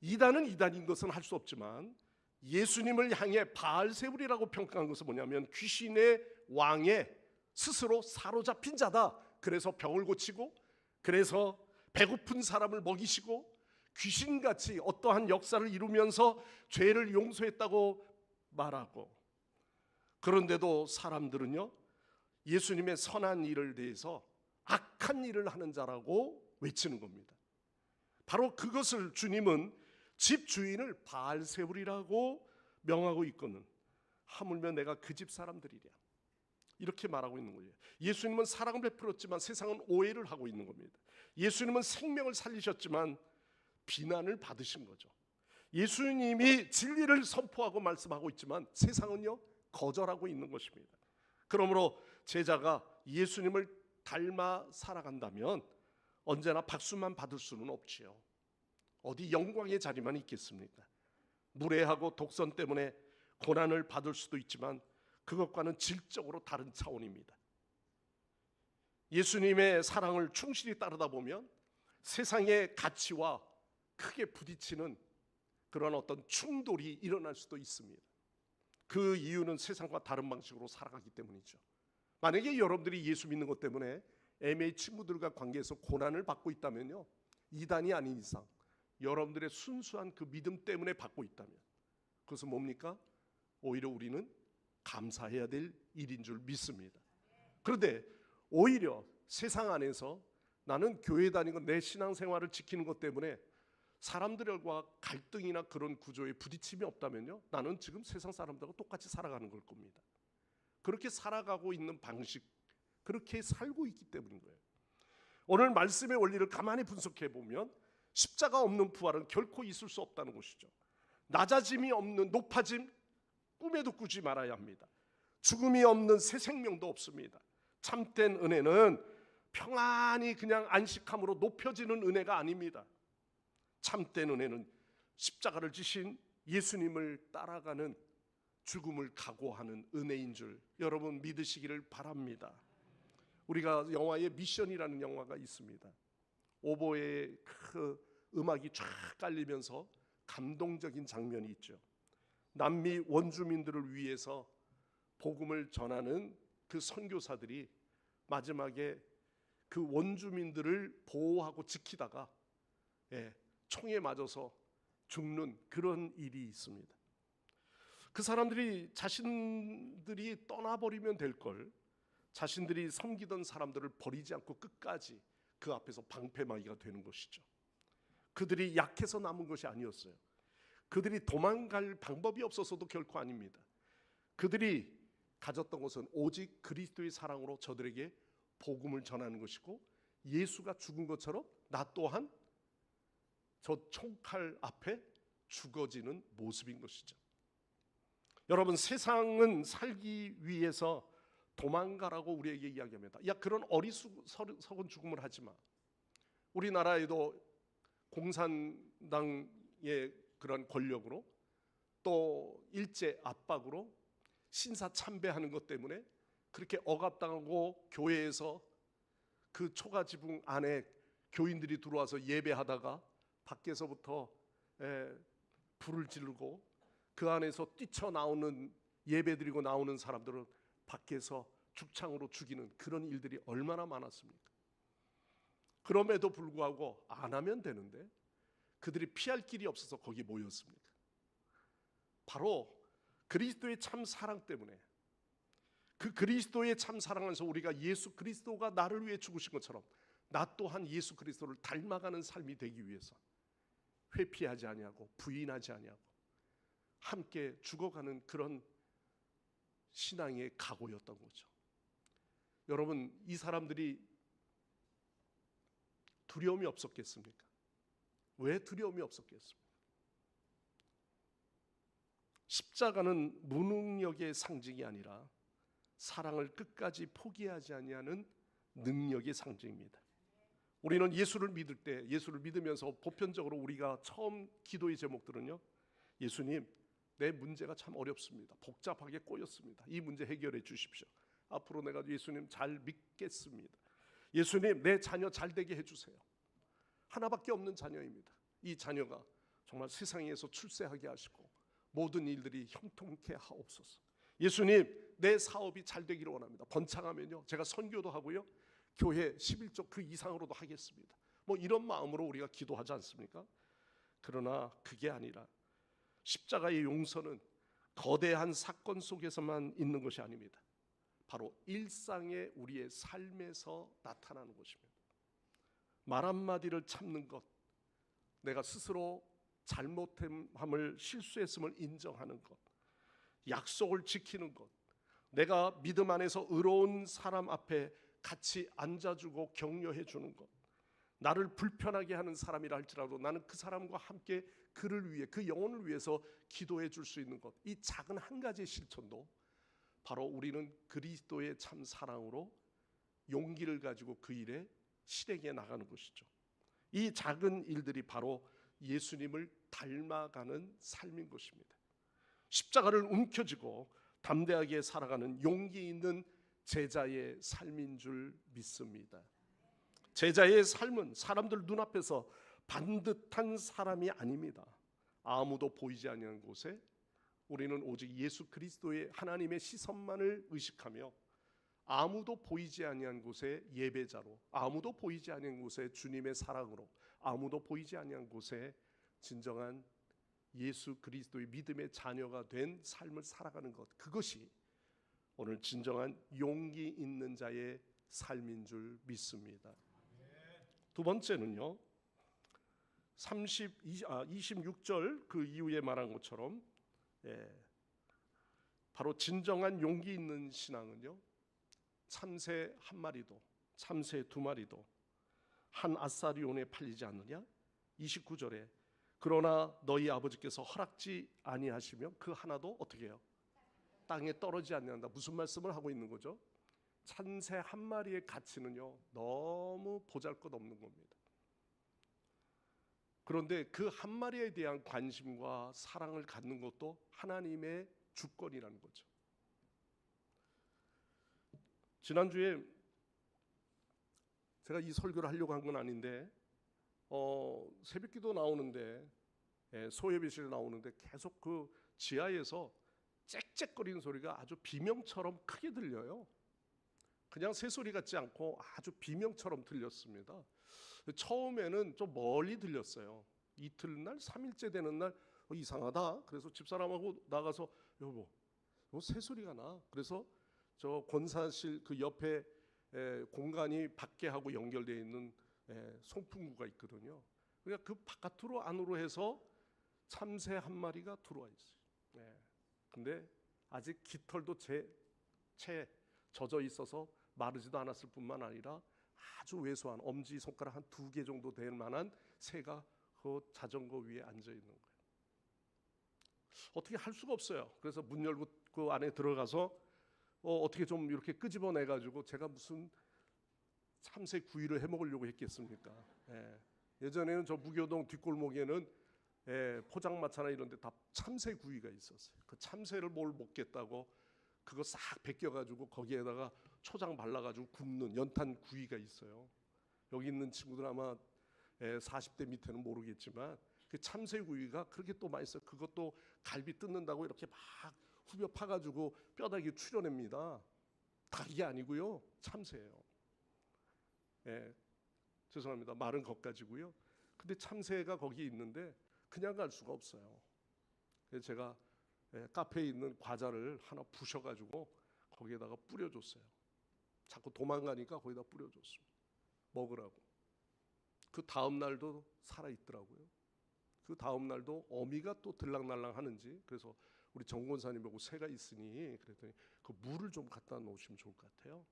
이단은 이단인 것은 할 수 없지만 예수님을 향해 바알세불이라고 평가한 것은 뭐냐면 귀신의 왕에 스스로 사로잡힌 자다. 그래서 병을 고치고, 그래서 배고픈 사람을 먹이시고, 귀신같이 어떠한 역사를 이루면서 죄를 용서했다고 말하고, 그런데도 사람들은요, 예수님의 선한 일을 대해서 악한 일을 하는 자라고 외치는 겁니다. 바로 그것을 주님은 집 주인을 바알세불이라고 명하고 있거든. 하물며 내가 그 집 사람들이랴, 이렇게 말하고 있는 거예요. 예수님은 사랑을 베풀었지만 세상은 오해를 하고 있는 겁니다. 예수님은 생명을 살리셨지만 비난을 받으신 거죠. 예수님이 진리를 선포하고 말씀하고 있지만 세상은요, 거절하고 있는 것입니다. 그러므로 제자가 예수님을 닮아 살아간다면 언제나 박수만 받을 수는 없지요. 어디 영광의 자리만 있겠습니까? 무례하고 독선 때문에 고난을 받을 수도 있지만 그것과는 질적으로 다른 차원입니다. 예수님의 사랑을 충실히 따르다 보면 세상의 가치와 크게 부딪히는 그런 어떤 충돌이 일어날 수도 있습니다. 그 이유는 세상과 다른 방식으로 살아가기 때문이죠. 만약에 여러분들이 예수 믿는 것 때문에 애매히 친구들과 관계에서 고난을 받고 있다면요, 이단이 아닌 이상 여러분들의 순수한 그 믿음 때문에 받고 있다면 그것은 뭡니까? 오히려 우리는 감사해야 될 일인 줄 믿습니다. 그런데 오히려 세상 안에서 나는 교회 다니고 내 신앙생활을 지키는 것 때문에 사람들과 갈등이나 그런 구조에 부딪힘이 없다면요, 나는 지금 세상 사람들과 똑같이 살아가는 걸 겁니다. 그렇게 살아가고 있는 방식, 그렇게 살고 있기 때문인 거예요. 오늘 말씀의 원리를 가만히 분석해 보면 십자가 없는 부활은 결코 있을 수 없다는 것이죠. 낮아짐이 없는 높아짐, 꿈에도 꾸지 말아야 합니다. 죽음이 없는 새 생명도 없습니다. 참된 은혜는 평안히 그냥 안식함으로 높여지는 은혜가 아닙니다. 참된 은혜는 십자가를 지신 예수님을 따라가는 죽음을 각오하는 은혜인 줄 여러분 믿으시기를 바랍니다. 우리가 영화에 미션이라는 영화가 있습니다. 오보의 그 음악이 쫙 깔리면서 감동적인 장면이 있죠. 남미 원주민들을 위해서 복음을 전하는 그 선교사들이 마지막에 그 원주민들을 보호하고 지키다가 총에 맞아서 죽는 그런 일이 있습니다. 그 사람들이 자신들이 떠나버리면 될 걸, 자신들이 섬기던 사람들을 버리지 않고 끝까지 그 앞에서 방패막이가 되는 것이죠. 그들이 약해서 남은 것이 아니었어요. 그들이 도망갈 방법이 없어서도 결코 아닙니다. 그들이 가졌던 것은 오직 그리스도의 사랑으로 저들에게 복음을 전하는 것이고, 예수가 죽은 것처럼 나 또한 저 총칼 앞에 죽어지는 모습인 것이죠. 여러분, 세상은 살기 위해서 도망가라고 우리에게 이야기합니다. 야, 그런 어리석은 죽음을 하지 마. 우리나라에도 공산당의 그런 권력으로 또 일제 압박으로 신사 참배하는 것 때문에 그렇게 억압당하고, 교회에서 그 초가 지붕 안에 교인들이 들어와서 예배하다가 밖에서부터 불을 지르고 그 안에서 뛰쳐나오는, 예배드리고 나오는 사람들을 밖에서 죽창으로 죽이는 그런 일들이 얼마나 많았습니까? 그럼에도 불구하고 안 하면 되는데 그들이 피할 길이 없어서 거기 모였습니까? 바로 그리스도의 참 사랑 때문에, 그 그리스도의 참 사랑 안에서 우리가 예수 그리스도가 나를 위해 죽으신 것처럼 나 또한 예수 그리스도를 닮아가는 삶이 되기 위해서 회피하지 아니하고 부인하지 아니하고 함께 죽어가는 그런 신앙의 각오였던 거죠. 여러분, 이 사람들이 두려움이 없었겠습니까? 왜 두려움이 없었겠습니까? 십자가는 무능력의 상징이 아니라 사랑을 끝까지 포기하지 아니하는 능력의 상징입니다. 우리는 예수를 믿을 때, 예수를 믿으면서 보편적으로 우리가 처음 기도의 제목들은요, 예수님, 내 문제가 참 어렵습니다. 복잡하게 꼬였습니다. 이 문제 해결해 주십시오. 앞으로 내가 예수님 잘 믿겠습니다. 예수님, 내 자녀 잘 되게 해주세요. 하나밖에 없는 자녀입니다. 이 자녀가 정말 세상에서 출세하게 하시고 모든 일들이 형통케 하옵소서. 예수님, 내 사업이 잘 되기를 원합니다. 번창하면요, 제가 선교도 하고요, 교회 11조 그 이상으로도 하겠습니다. 뭐 이런 마음으로 우리가 기도하지 않습니까? 그러나 그게 아니라 십자가의 용서는 거대한 사건 속에서만 있는 것이 아닙니다. 바로 일상의 우리의 삶에서 나타나는 것입니다. 말 한마디를 참는 것, 내가 스스로 잘못함을, 실수했음을 인정하는 것, 약속을 지키는 것, 내가 믿음 안에서 의로운 사람 앞에 같이 앉아주고 격려해 주는 것, 나를 불편하게 하는 사람이라 할지라도 나는 그 사람과 함께 그를 위해, 그 영혼을 위해서 기도해 줄 수 있는 것, 이 작은 한 가지의 실천도 바로 우리는 그리스도의 참 사랑으로 용기를 가지고 그 일에 실행해 나가는 것이죠. 이 작은 일들이 바로 예수님을 닮아가는 삶인 것입니다. 십자가를 움켜쥐고 담대하게 살아가는 용기 있는 제자의 삶인 줄 믿습니다. 제자의 삶은 사람들 눈앞에서 반듯한 사람이 아닙니다. 아무도 보이지 않는 곳에 우리는 오직 예수 그리스도의 하나님의 시선만을 의식하며 아무도 보이지 아니한 곳에 예배자로, 아무도 보이지 아니한 곳에 주님의 사랑으로, 아무도 보이지 아니한 곳에 진정한 예수 그리스도의 믿음의 자녀가 된 삶을 살아가는 것, 그것이 오늘 진정한 용기 있는 자의 삶인 줄 믿습니다. 두 번째는요, 26절 그 이후에 말한 것처럼 바로 진정한 용기 있는 신앙은요, 참새 한 마리도 참새 두 마리도 한 아사리온에 팔리지 않느냐. 29절에 그러나 너희 아버지께서 허락지 아니하시며 그 하나도 어떻게 해요? 땅에 떨어지지 않는다. 무슨 말씀을 하고 있는 거죠? 참새 한 마리의 가치는요, 너무 보잘것없는 겁니다. 그런데 그 한 마리에 대한 관심과 사랑을 갖는 것도 하나님의 주권이라는 거죠. 지난주에 제가 이 설교를 하려고 한 건 아닌데 새벽기도 나오는데 소예배실 나오는데 계속 그 지하에서 짹짹거리는 소리가 아주 비명처럼 크게 들려요. 그냥 새소리 같지 않고 아주 비명처럼 들렸습니다. 처음에는 좀 멀리 들렸어요. 이틀날, 3일째 되는 날 이상하다. 그래서 집사람하고 나가서 여보, 새소리가 나. 그래서 저 권사실 그 옆에 공간이 밖에하고 연결되어 있는 송풍구가 있거든요. 그러니까 그 바깥으로 안으로 해서 참새 한 마리가 들어와 있어요. 근데 아직 깃털도 채 젖어 있어서 마르지도 않았을 뿐만 아니라 아주 왜소한 엄지 손가락 한 2개 정도 될 만한 새가 그 자전거 위에 앉아 있는 거예요. 어떻게 할 수가 없어요. 그래서 문 열고 그 안에 들어가서 어떻게 좀 이렇게 끄집어내 가지고 제가 무슨 참새 구이를 해 먹으려고 했겠습니까? 예전에는 저 무교동 뒷골목에는 포장마차나 이런 데 다 참새 구이가 있었어요. 그 참새를 뭘 먹겠다고 그거 싹 벗겨가지고 거기에다가 초장 발라가지고 굽는 연탄 구이가 있어요. 여기 있는 친구들 아마 40대 밑에는 모르겠지만 그 참새 구이가 그렇게 또 맛있어요. 그것도 갈비 뜯는다고 이렇게 막 후벼 파가지고 뼈다귀 추려냅니다. 닭이 아니고요, 참새예요. 죄송합니다. 말은 거기까지고요. 근데 참새가 거기 있는데 그냥 갈 수가 없어요. 그래서 제가 카페에 있는 과자를 하나 부셔가지고 거기에다가 뿌려줬어요. 자꾸 도망가니까 거기다 뿌려줬습니다. 먹으라고. 그 다음 날도 살아 있더라고요. 그 다음 날도 어미가 또 들락날락 하는지, 그래서 우리 정 권사님 보고 새가 있으니 그랬더니 그 물을 좀 갖다 놓으시면 좋을 것 같아요.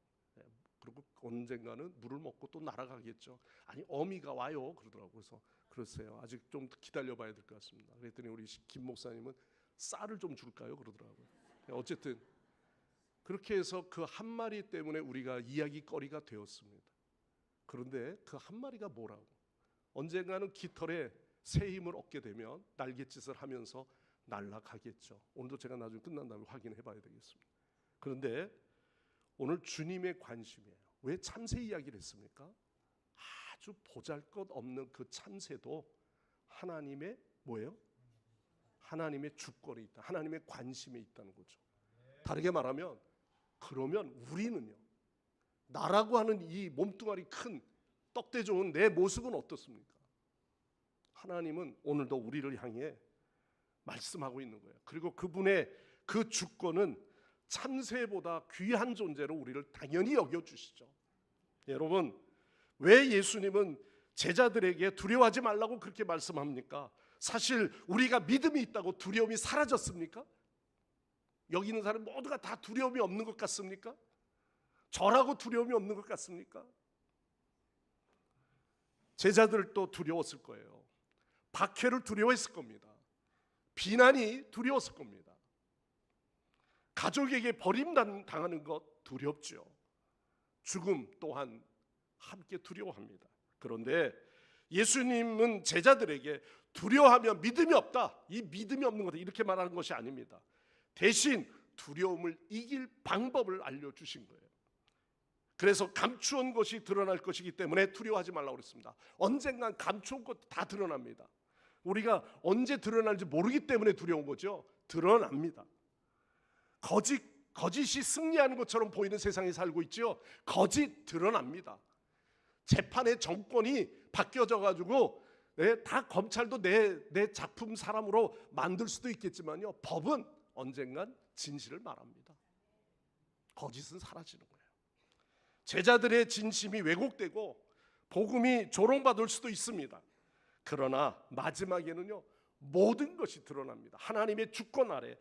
그리고 언젠가는 물을 먹고 또 날아가겠죠. 아니 어미가 와요 그러더라고요. 그래서 글쎄요, 아직 좀 기다려봐야 될 것 같습니다. 그랬더니 우리 김 목사님은 쌀을 좀 줄까요 그러더라고요. 어쨌든 그렇게 해서 그 한 마리 때문에 우리가 이야기거리가 되었습니다. 그런데 그 한 마리가 뭐라고? 언젠가는 깃털에 새 힘을 얻게 되면 날갯짓을 하면서 날아가겠죠. 오늘도 제가 나중에 끝난 다음에 확인해 봐야 되겠습니다. 그런데 오늘 주님의 관심이에요. 왜 참새 이야기를 했습니까? 아주 보잘것없는 그 참새도 하나님의 뭐예요? 하나님의 주권이 있다. 하나님의 관심에 있다는 거죠. 다르게 말하면 그러면 우리는요, 나라고 하는 이 몸뚱아리 큰 떡대 좋은 내 모습은 어떻습니까? 하나님은 오늘도 우리를 향해 말씀하고 있는 거예요. 그리고 그분의 그 주권은 참새보다 귀한 존재로 우리를 당연히 여겨주시죠. 여러분, 왜 예수님은 제자들에게 두려워하지 말라고 그렇게 말씀합니까? 사실 우리가 믿음이 있다고 두려움이 사라졌습니까? 여기 있는 사람 모두가 다 두려움이 없는 것 같습니까? 저라고 두려움이 없는 것 같습니까? 제자들도 두려웠을 거예요. 박해를 두려워했을 겁니다. 비난이 두려웠을 겁니다. 가족에게 버림당하는 것 두렵죠. 죽음 또한 함께 두려워합니다. 그런데 예수님은 제자들에게 두려워하면 믿음이 없다, 이 믿음이 없는 거다, 이렇게 말하는 것이 아닙니다. 대신 두려움을 이길 방법을 알려주신 거예요. 그래서 감추온 것이 드러날 것이기 때문에 두려워하지 말라고 그랬습니다. 언젠간 감추온 것도 다 드러납니다. 우리가 언제 드러날지 모르기 때문에 두려운 거죠. 드러납니다. 거짓이 승리하는 것처럼 보이는 세상에 살고 있죠. 거짓 드러납니다. 재판의 정권이 바뀌어져 가지고 다 검찰도 내 작품 사람으로 만들 수도 있겠지만요, 법은 언젠간 진실을 말합니다. 거짓은 사라지는 거예요. 제자들의 진심이 왜곡되고 복음이 조롱받을 수도 있습니다. 그러나 마지막에는요, 모든 것이 드러납니다. 하나님의 주권 아래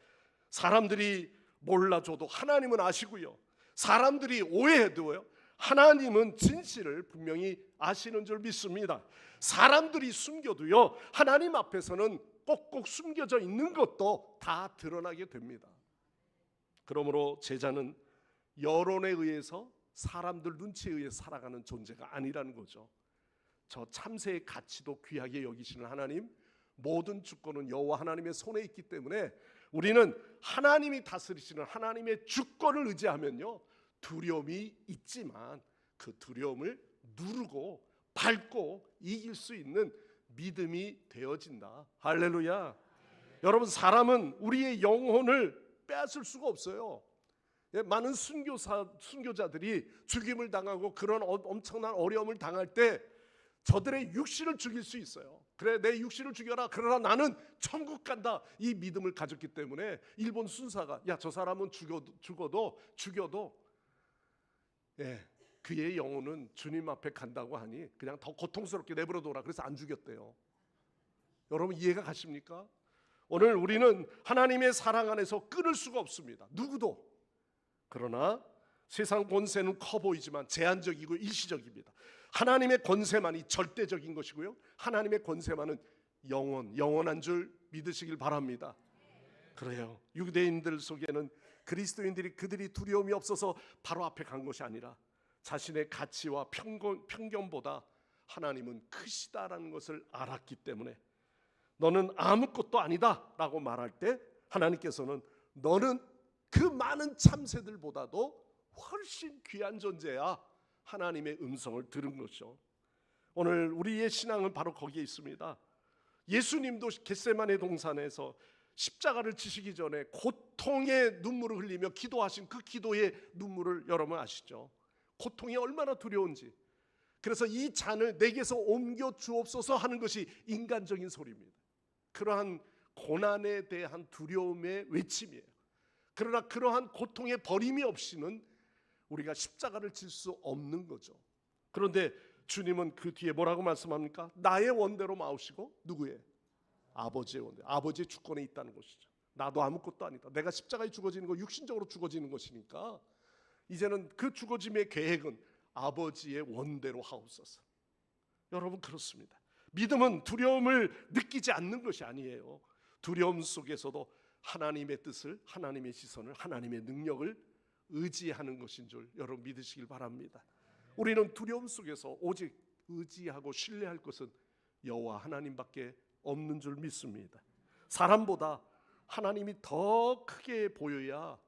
사람들이 몰라줘도 하나님은 아시고요, 사람들이 오해해도요, 하나님은 진실을 분명히 아시는 줄 믿습니다. 사람들이 숨겨도요, 하나님 앞에서는 꼭꼭 숨겨져 있는 것도 다 드러나게 됩니다. 그러므로 제자는 여론에 의해서, 사람들 눈치에 의해 살아가는 존재가 아니라는 거죠. 저 참새의 가치도 귀하게 여기시는 하나님, 모든 주권은 여호와 하나님의 손에 있기 때문에 우리는 하나님이 다스리시는 하나님의 주권을 의지하면요, 두려움이 있지만 그 두려움을 누르고 밟고 이길 수 있는 믿음이 되어진다. 할렐루야. 여러분, 사람은 우리의 영혼을 빼앗을 수가 없어요. 많은 순교자들이 죽임을 당하고 그런 엄청난 어려움을 당할 때 저들의 육신을 죽일 수 있어요. 그래, 내 육신을 죽여라, 그러나 나는 천국 간다, 이 믿음을 가졌기 때문에 일본 순사가 야, 저 사람은 죽여도 그의 영혼은 주님 앞에 간다고 하니 그냥 더 고통스럽게 내버려둬라, 그래서 안 죽였대요. 여러분, 이해가 가십니까? 오늘 우리는 하나님의 사랑 안에서 끊을 수가 없습니다, 누구도. 그러나 세상 권세는 커 보이지만 제한적이고 일시적입니다. 하나님의 권세만이 절대적인 것이고요, 하나님의 권세만은 영원한 줄 믿으시길 바랍니다. 그래요. 유대인들 속에는 그리스도인들이 그들이 두려움이 없어서 바로 앞에 간 것이 아니라 자신의 가치와 편견보다 하나님은 크시다라는 것을 알았기 때문에 너는 아무것도 아니다 라고 말할 때 하나님께서는 너는 그 많은 참새들보다도 훨씬 귀한 존재야, 하나님의 음성을 들은 것이죠. 오늘 우리의 신앙은 바로 거기에 있습니다. 예수님도 겟세마네 동산에서 십자가를 지시기 전에 고통의 눈물을 흘리며 기도하신 그 기도의 눈물을 여러분 아시죠? 고통이 얼마나 두려운지. 그래서 이 잔을 내게서 옮겨 주옵소서 하는 것이 인간적인 소리입니다. 그러한 고난에 대한 두려움의 외침이에요. 그러나 그러한 고통의 버림이 없이는 우리가 십자가를 질 수 없는 거죠. 그런데 주님은 그 뒤에 뭐라고 말씀합니까? 나의 원대로 마오시고, 누구의? 아버지의 원대, 아버지의 주권에 있다는 것이죠. 나도 아무것도 아니다. 내가 십자가에 죽어지는 거 육신적으로 죽어지는 것이니까 이제는 그 죽어짐의 계획은 아버지의 원대로 하옵소서. 여러분, 그렇습니다. 믿음은 두려움을 느끼지 않는 것이 아니에요. 두려움 속에서도 하나님의 뜻을, 하나님의 시선을, 하나님의 능력을 의지하는 것인 줄 여러분 믿으시길 바랍니다. 우리는 두려움 속에서 오직 의지하고 신뢰할 것은 여호와 하나님밖에 없는 줄 믿습니다. 사람보다 하나님이 더 크게 보여야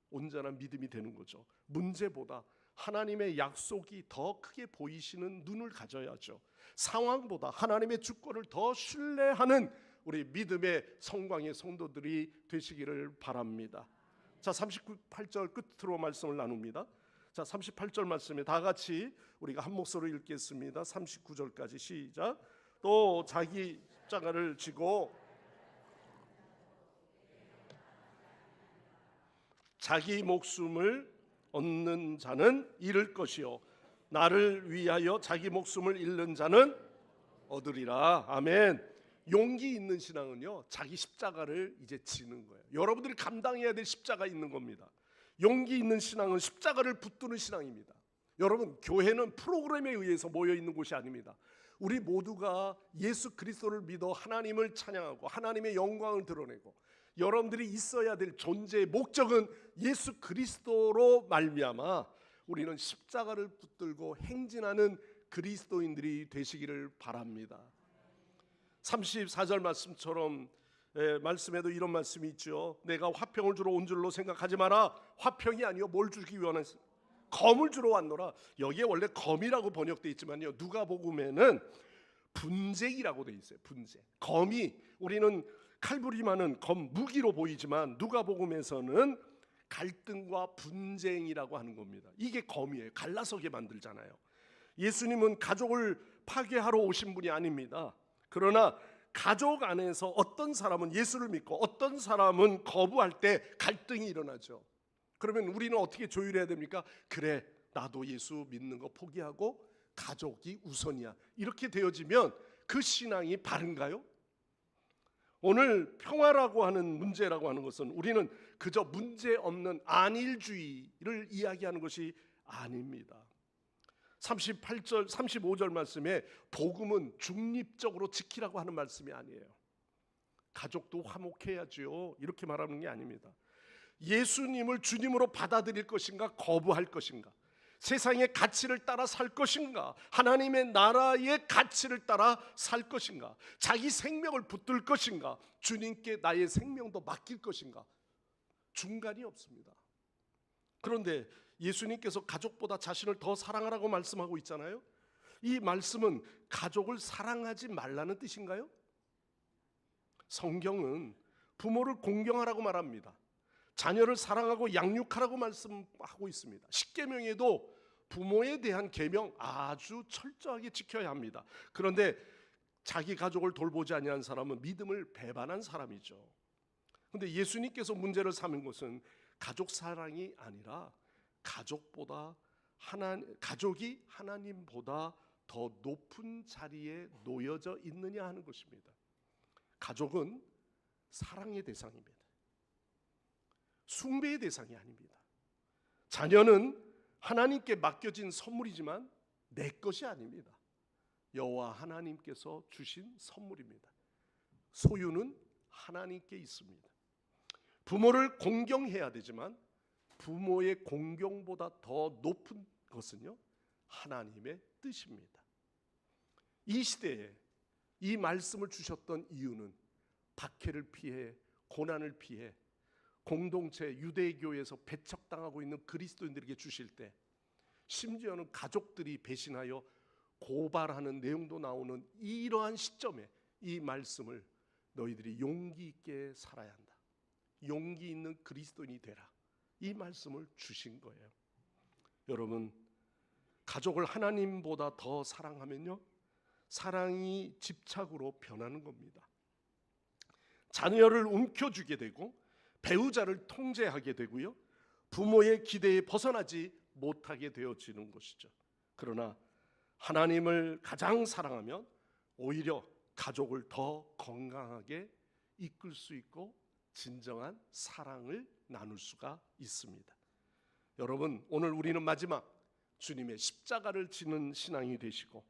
온전한 믿음이 되는 거죠. 문제보다 하나님의 약속이 더 크게 보이시는 눈을 가져야죠. 상황보다 하나님의 주권을 더 신뢰하는 우리 믿음의 성광의 성도들이 되시기를 바랍니다. 자, 38절 끝으로 말씀을 나눕니다. 자, 38절 말씀에 다 같이 우리가 한 목소리로 읽겠습니다. 39절까지 시작. 또 자기 십자가를 지고 자기 목숨을 얻는 자는 잃을 것이요 나를 위하여 자기 목숨을 잃는 자는 얻으리라. 아멘. 용기 있는 신앙은요, 자기 십자가를 이제 지는 거예요. 여러분들이 감당해야 될 십자가 있는 겁니다. 용기 있는 신앙은 십자가를 붙드는 신앙입니다. 여러분, 교회는 프로그램에 의해서 모여 있는 곳이 아닙니다. 우리 모두가 예수 그리스도를 믿어 하나님을 찬양하고 하나님의 영광을 드러내고 여러분들이 있어야 될 존재의 목적은 예수 그리스도로 말미암아 우리는 십자가를 붙들고 행진하는 그리스도인들이 되시기를 바랍니다. 34절 말씀처럼 말씀에도 이런 말씀이 있죠. 내가 화평을 주러 온 줄로 생각하지 마라. 화평이 아니요 뭘 주기 원했어? 검을 주러 왔노라. 여기에 원래 검이라고 번역돼 있지만요, 누가복음에는 분쟁이라고 돼 있어요. 분쟁. 검이 우리는 칼부림하는 검, 무기로 보이지만 누가복음에서는 갈등과 분쟁이라고 하는 겁니다. 이게 검이에요. 갈라서게 만들잖아요. 예수님은 가족을 파괴하러 오신 분이 아닙니다. 그러나 가족 안에서 어떤 사람은 예수를 믿고 어떤 사람은 거부할 때 갈등이 일어나죠. 그러면 우리는 어떻게 조율해야 됩니까? 그래, 나도 예수 믿는 거 포기하고 가족이 우선이야. 이렇게 되어지면 그 신앙이 바른가요? 오늘 평화라고 하는 문제라고 하는 것은 우리는 그저 문제 없는 안일주의를 이야기하는 것이 아닙니다. 38절, 35절 말씀에 복음은 중립적으로 지키라고 하는 말씀이 아니에요. 가족도 화목해야죠. 이렇게 말하는 게 아닙니다. 예수님을 주님으로 받아들일 것인가, 거부할 것인가, 세상의 가치를 따라 살 것인가, 하나님의 나라의 가치를 따라 살 것인가, 자기 생명을 붙들 것인가, 주님께 나의 생명도 맡길 것인가, 중간이 없습니다. 그런데 예수님께서 가족보다 자신을 더 사랑하라고 말씀하고 있잖아요. 이 말씀은 가족을 사랑하지 말라는 뜻인가요? 성경은 부모를 공경하라고 말합니다. 자녀를 사랑하고 양육하라고 말씀하고 있습니다. 십계명에도 부모에 대한 계명 아주 철저하게 지켜야 합니다. 그런데 자기 가족을 돌보지 아니한 사람은 믿음을 배반한 사람이죠. 그런데 예수님께서 문제를 삼은 것은 가족 사랑이 아니라 가족이 하나님보다 더 높은 자리에 놓여져 있느냐 하는 것입니다. 가족은 사랑의 대상입니다. 숭배의 대상이 아닙니다. 자녀는 하나님께 맡겨진 선물이지만 내 것이 아닙니다. 여호와 하나님께서 주신 선물입니다. 소유는 하나님께 있습니다. 부모를 공경해야 되지만 부모의 공경보다 더 높은 것은요, 하나님의 뜻입니다. 이 시대에 이 말씀을 주셨던 이유는 박해를 피해, 고난을 피해 공동체 유대교에서 배척당하고 있는 그리스도인들에게 주실 때, 심지어는 가족들이 배신하여 고발하는 내용도 나오는 이러한 시점에 이 말씀을 너희들이 용기 있게 살아야 한다, 용기 있는 그리스도인이 되라, 이 말씀을 주신 거예요. 여러분, 가족을 하나님보다 더 사랑하면요, 사랑이 집착으로 변하는 겁니다. 자녀를 움켜쥐게 되고 배우자를 통제하게 되고요, 부모의 기대에 벗어나지 못하게 되어지는 것이죠. 그러나 하나님을 가장 사랑하면 오히려 가족을 더 건강하게 이끌 수 있고 진정한 사랑을 나눌 수가 있습니다. 여러분, 오늘 우리는 마지막 주님의 십자가를 지는 신앙이 되시고,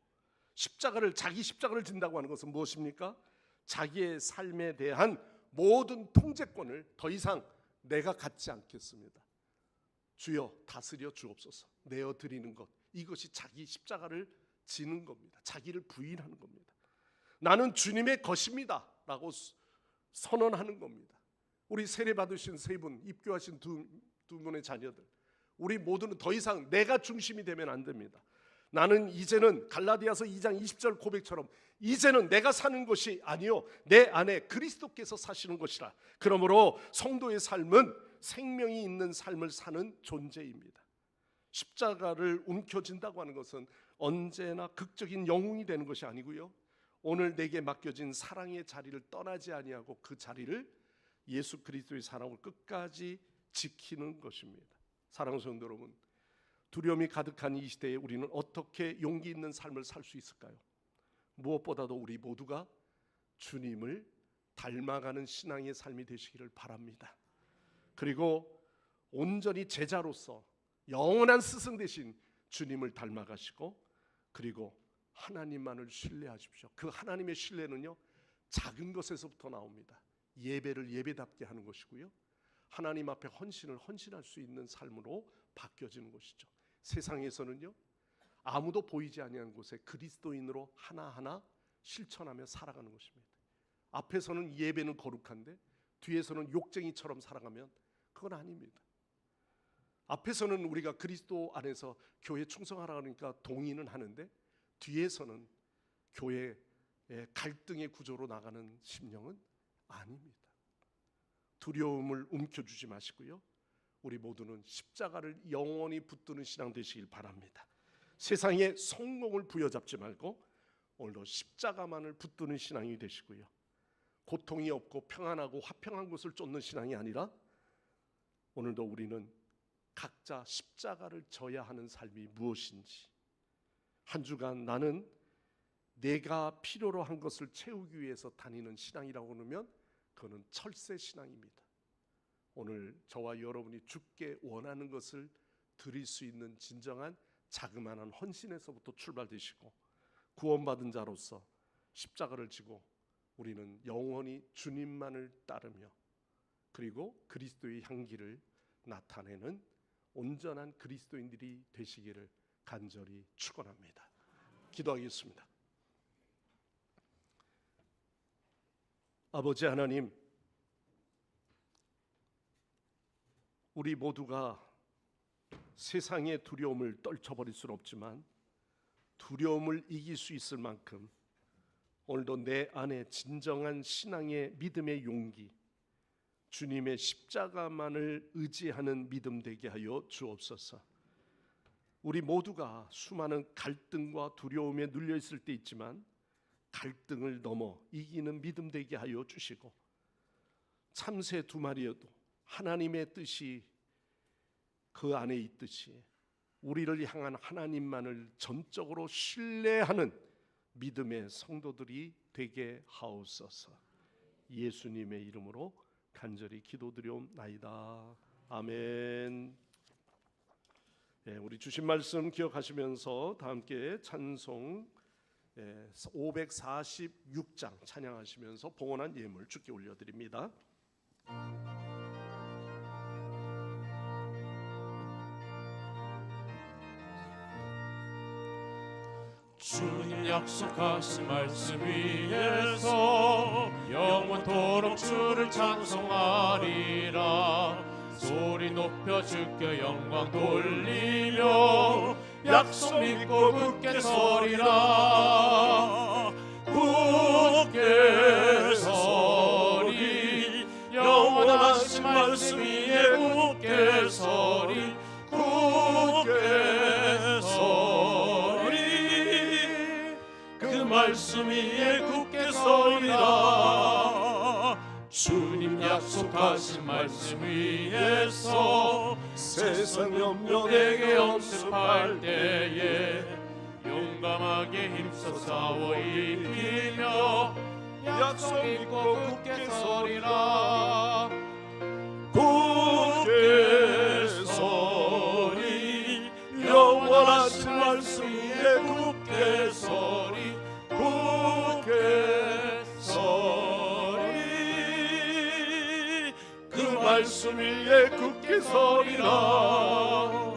자기 십자가를 진다고 하는 것은 무엇입니까? 자기의 삶에 대한 모든 통제권을 더 이상 내가 갖지 않겠습니다. 주여 다스려 주옵소서. 내어 드리는 것, 이것이 자기 십자가를 지는 겁니다. 자기를 부인하는 겁니다. 나는 주님의 것입니다 라고 선언하는 겁니다. 우리 세례 받으신 세 분, 입교하신 두 분의 자녀들, 우리 모두는 더 이상 내가 중심이 되면 안 됩니다. 나는 이제는 갈라디아서 2장 20절 고백처럼 이제는 내가 사는 것이 아니요 내 안에 그리스도께서 사시는 것이라. 그러므로 성도의 삶은 생명이 있는 삶을 사는 존재입니다. 십자가를 움켜쥔다고 하는 것은 언제나 극적인 영웅이 되는 것이 아니고요, 오늘 내게 맡겨진 사랑의 자리를 떠나지 아니하고 그 자리를 예수 그리스도의 사랑을 끝까지 지키는 것입니다. 사랑하는 성도 여러분, 두려움이 가득한 이 시대에 우리는 어떻게 용기 있는 삶을 살 수 있을까요? 무엇보다도 우리 모두가 주님을 닮아가는 신앙의 삶이 되시기를 바랍니다. 그리고 온전히 제자로서 영원한 스승 되신 주님을 닮아가시고, 그리고 하나님만을 신뢰하십시오. 그 하나님의 신뢰는요, 작은 것에서부터 나옵니다. 예배를 예배답게 하는 것이고요, 하나님 앞에 헌신을 헌신할 수 있는 삶으로 바뀌어지는 것이죠. 세상에서는요, 아무도 보이지 아니하는 곳에 그리스도인으로 하나하나 실천하며 살아가는 것입니다. 앞에서는 예배는 거룩한데 뒤에서는 욕쟁이처럼 살아가면 그건 아닙니다. 앞에서는 우리가 그리스도 안에서 교회 충성하라 하니까 동의는 하는데 뒤에서는 교회의 갈등의 구조로 나가는 심령은 아닙니다. 두려움을 움켜쥐지 마시고요, 우리 모두는 십자가를 영원히 붙드는 신앙 되시길 바랍니다. 세상에 성공을 부여잡지 말고 오늘도 십자가만을 붙드는 신앙이 되시고요, 고통이 없고 평안하고 화평한 것을 쫓는 신앙이 아니라 오늘도 우리는 각자 십자가를 져야 하는 삶이 무엇인지, 한 주간 나는 내가 필요로 한 것을 채우기 위해서 다니는 신앙이라고 하면 그거는 철새 신앙입니다. 오늘 저와 여러분이 주께 원하는 것을 드릴 수 있는 진정한 자그마한 헌신에서부터 출발되시고 구원받은 자로서 십자가를 지고 우리는 영원히 주님만을 따르며 그리고 그리스도의 향기를 나타내는 온전한 그리스도인들이 되시기를 간절히 축원합니다. 기도하겠습니다. 아버지 하나님, 우리 모두가 세상의 두려움을 떨쳐버릴 수는 없지만 두려움을 이길 수 있을 만큼 오늘도 내 안에 진정한 신앙의 믿음의 용기, 주님의 십자가만을 의지하는 믿음 되게 하여 주옵소서. 우리 모두가 수많은 갈등과 두려움에 눌려 있을 때 있지만 갈등을 넘어 이기는 믿음 되게 하여 주시고 참새 두 마리여도 하나님의 뜻이 그 안에 있듯이 우리를 향한 하나님만을 전적으로 신뢰하는 믿음의 성도들이 되게 하옵소서. 예수님의 이름으로 간절히 기도드리옵나이다. 아멘. 우리 주신 말씀 기억하시면서 다 함께 찬송 546장 찬양하시면서 봉헌한 예물 주께 올려드립니다. 주님 약속하신 말씀 위에서 영원토록 주를 찬송하리라. 소리 높여 주께 영광 돌리며 약속 믿고 굳게 서리라. 굳게 서리 영원하신 말씀 위에 굳게 서리. 굳게 서리 그 말씀 위에 굳게 서리라. 주님 약속하신 말씀 위에서 세상 염려 내게 엄습할 때에 용감하게 힘써 싸워 이기며 약속 믿고 굳게 서리라. 굳게 서리 영원하신 말씀 위에 굳게 서리. 굳게 서리 그 말씀 위에 굳게 서리라.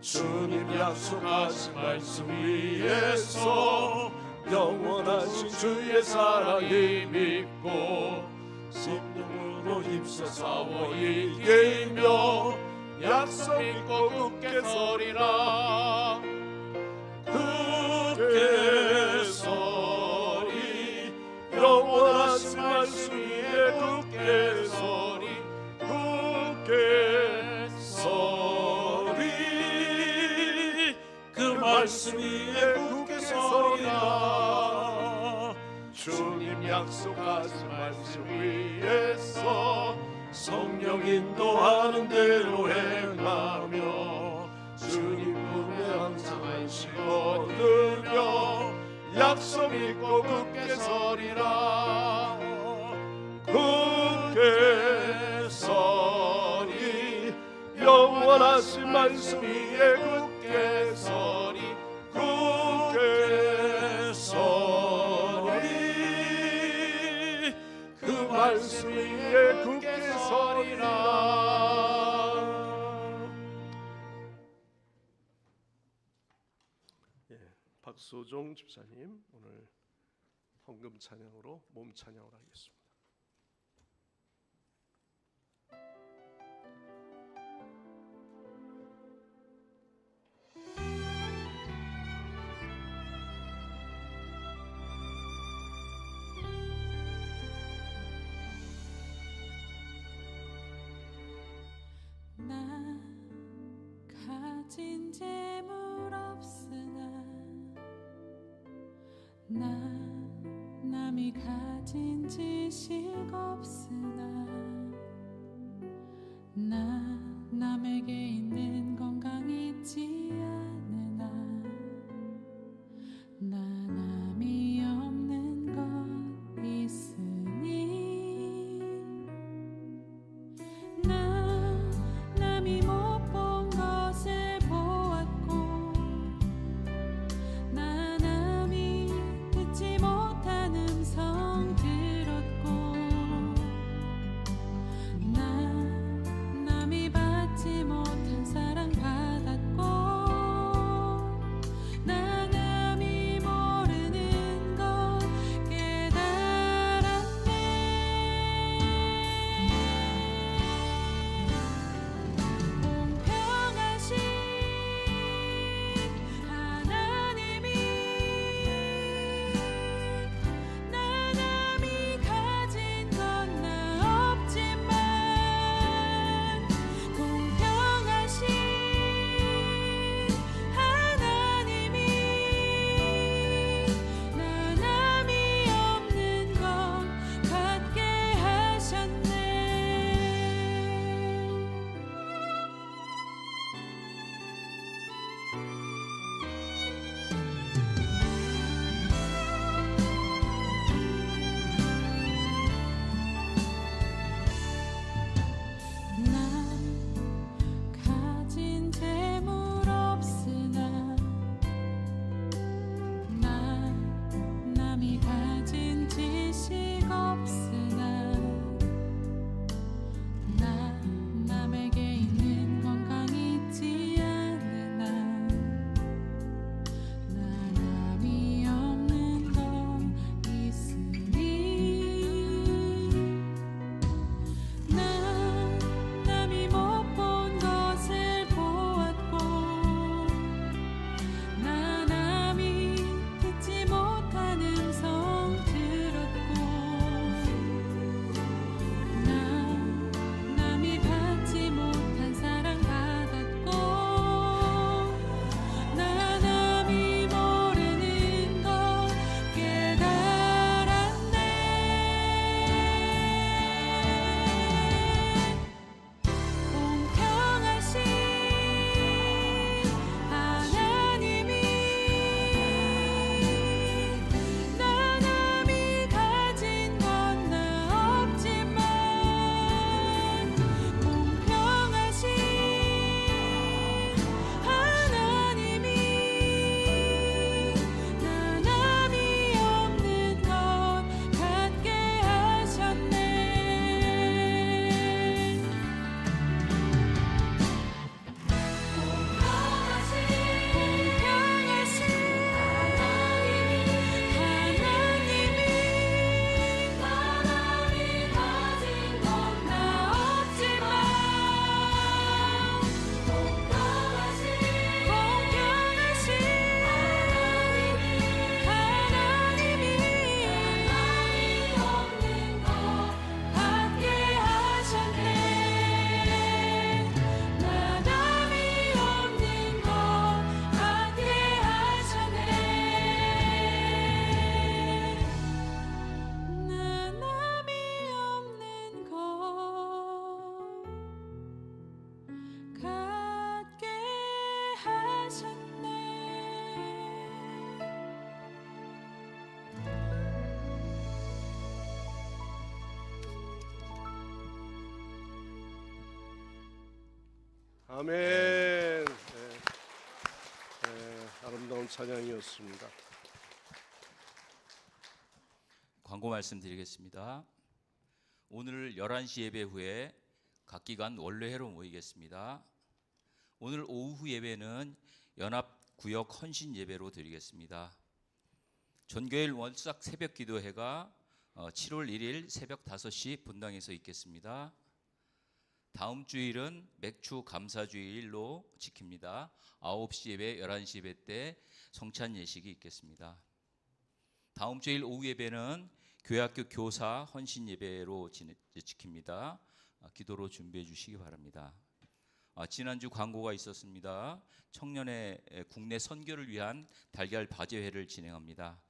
주님 약속하신 말씀 위에서 영원하신 주의 사랑이 믿고 심령으로 힘써 싸워 이기며 약속 믿고 굳게 서리라. 굳게 서리 영원하신 말씀 위에 굳게 서리. 굳게 서리 그 말씀 위에 굳게 서리라. 주님 약속하신 말씀 위에서 성령 인도하는 대로 행하며 주님 품에 항상 안식 얻으며 약속 믿고 굳게 서리라. 굳게 서리 영원하신 말씀 위에 굳게 서리. 굳게 서리 그 말씀 위에 굳게 서리라. 박소종 집사님 오늘 헌금 찬양으로 몸 찬양을 하겠습니다. 나 가진 재물 없으나 나 남이 가진 지식 없으나 나 남에게 있는 건강 있지 않으나 나 남이 없는 것 있으니 나 남이 못 본 것을 보았고 나 남이 듣지 못한 음성 들었고 나 남이 받지 못한 사랑 받았고 나 남이 모르는 것 깨달았네. 공평하신 하나님이 나 남이 가진 건 나 없지만 공평하신 하나님이 나 남이 없는 것 갖게 하셨네. 나 가진 재물 없으나 나 남이 가진 지식 없으나 나 남에게 있는 건강 있지 않으나 나 남이 없는 것 있으니 나 남이 못 본 것을 보았고 나 남이 듣지 못한 음성 들었고 나 남이 받지 못한 사랑 받았고 나 남이 모르는 것 깨달았네. 공평하신 하나님이 나 남이 가진 건 나 없지만 공평하신 하나님이 나 남이 없는 것 갖게 하셨네. 공평하신 하나님이 나 남이 가진 건 나 없지만 공평하신 하나님이 나 남이 없는 것 갖게 하셨네. 나 남이 없는 것 갖게 하셨네. 나 남이 없는 것 갖게 하셨네. 아멘. 네, 아름다운 찬양이었습니다. 광고 말씀드리겠습니다. 오늘 11시 예배 후에 각 기관 원례회로 모이겠습니다. 오늘 오후 예배는 연합구역 헌신 예배로 드리겠습니다. 전교일 월삭 새벽 기도회가 7월 1일 새벽 5시 분당에서 있겠습니다. 다음 주일은 맥주 감사주일로 지킵니다. 9시 예배, 11시 예배 때 성찬 예식이 있겠습니다. 다음 주일 오후 예배는 교회학교 교사 헌신 예배로 지킵니다. 기도로 준비해 주시기 바랍니다. 지난주 광고가 있었습니다. 청년의 국내 선교를 위한 달걀 바제회를 진행합니다.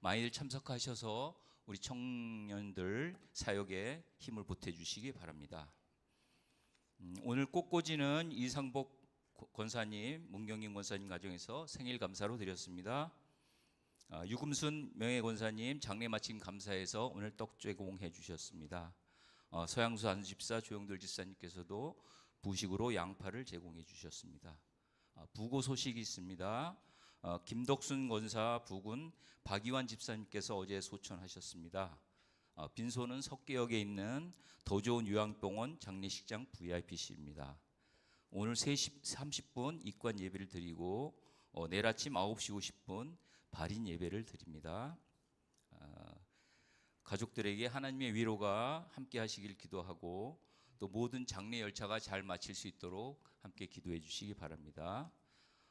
많이들 참석하셔서 우리 청년들 사역에 힘을 보태 주시기 바랍니다. 오늘 꽃꽂이는 이상복 권사님, 문경인 권사님 가정에서 생일 감사로 드렸습니다. 유금순 명예 권사님 장례 마침 감사해서 오늘 떡 제공해 주셨습니다. 서양수 안집사 조영들 집사님께서도 부식으로 양파를 제공해 주셨습니다. 부고 소식이 있습니다. 김덕순 권사 부군 박이환 집사님께서 어제 소천하셨습니다. 빈소는 석계역에 있는 더 좋은 요양병원 장례식장 VIP실입니다. 오늘 3시 30분 입관 예배를 드리고 내일 아침 9시 50분 발인 예배를 드립니다. 가족들에게 하나님의 위로가 함께 하시길 기도하고 또 모든 장례 열차가 잘 마칠 수 있도록 함께 기도해 주시기 바랍니다.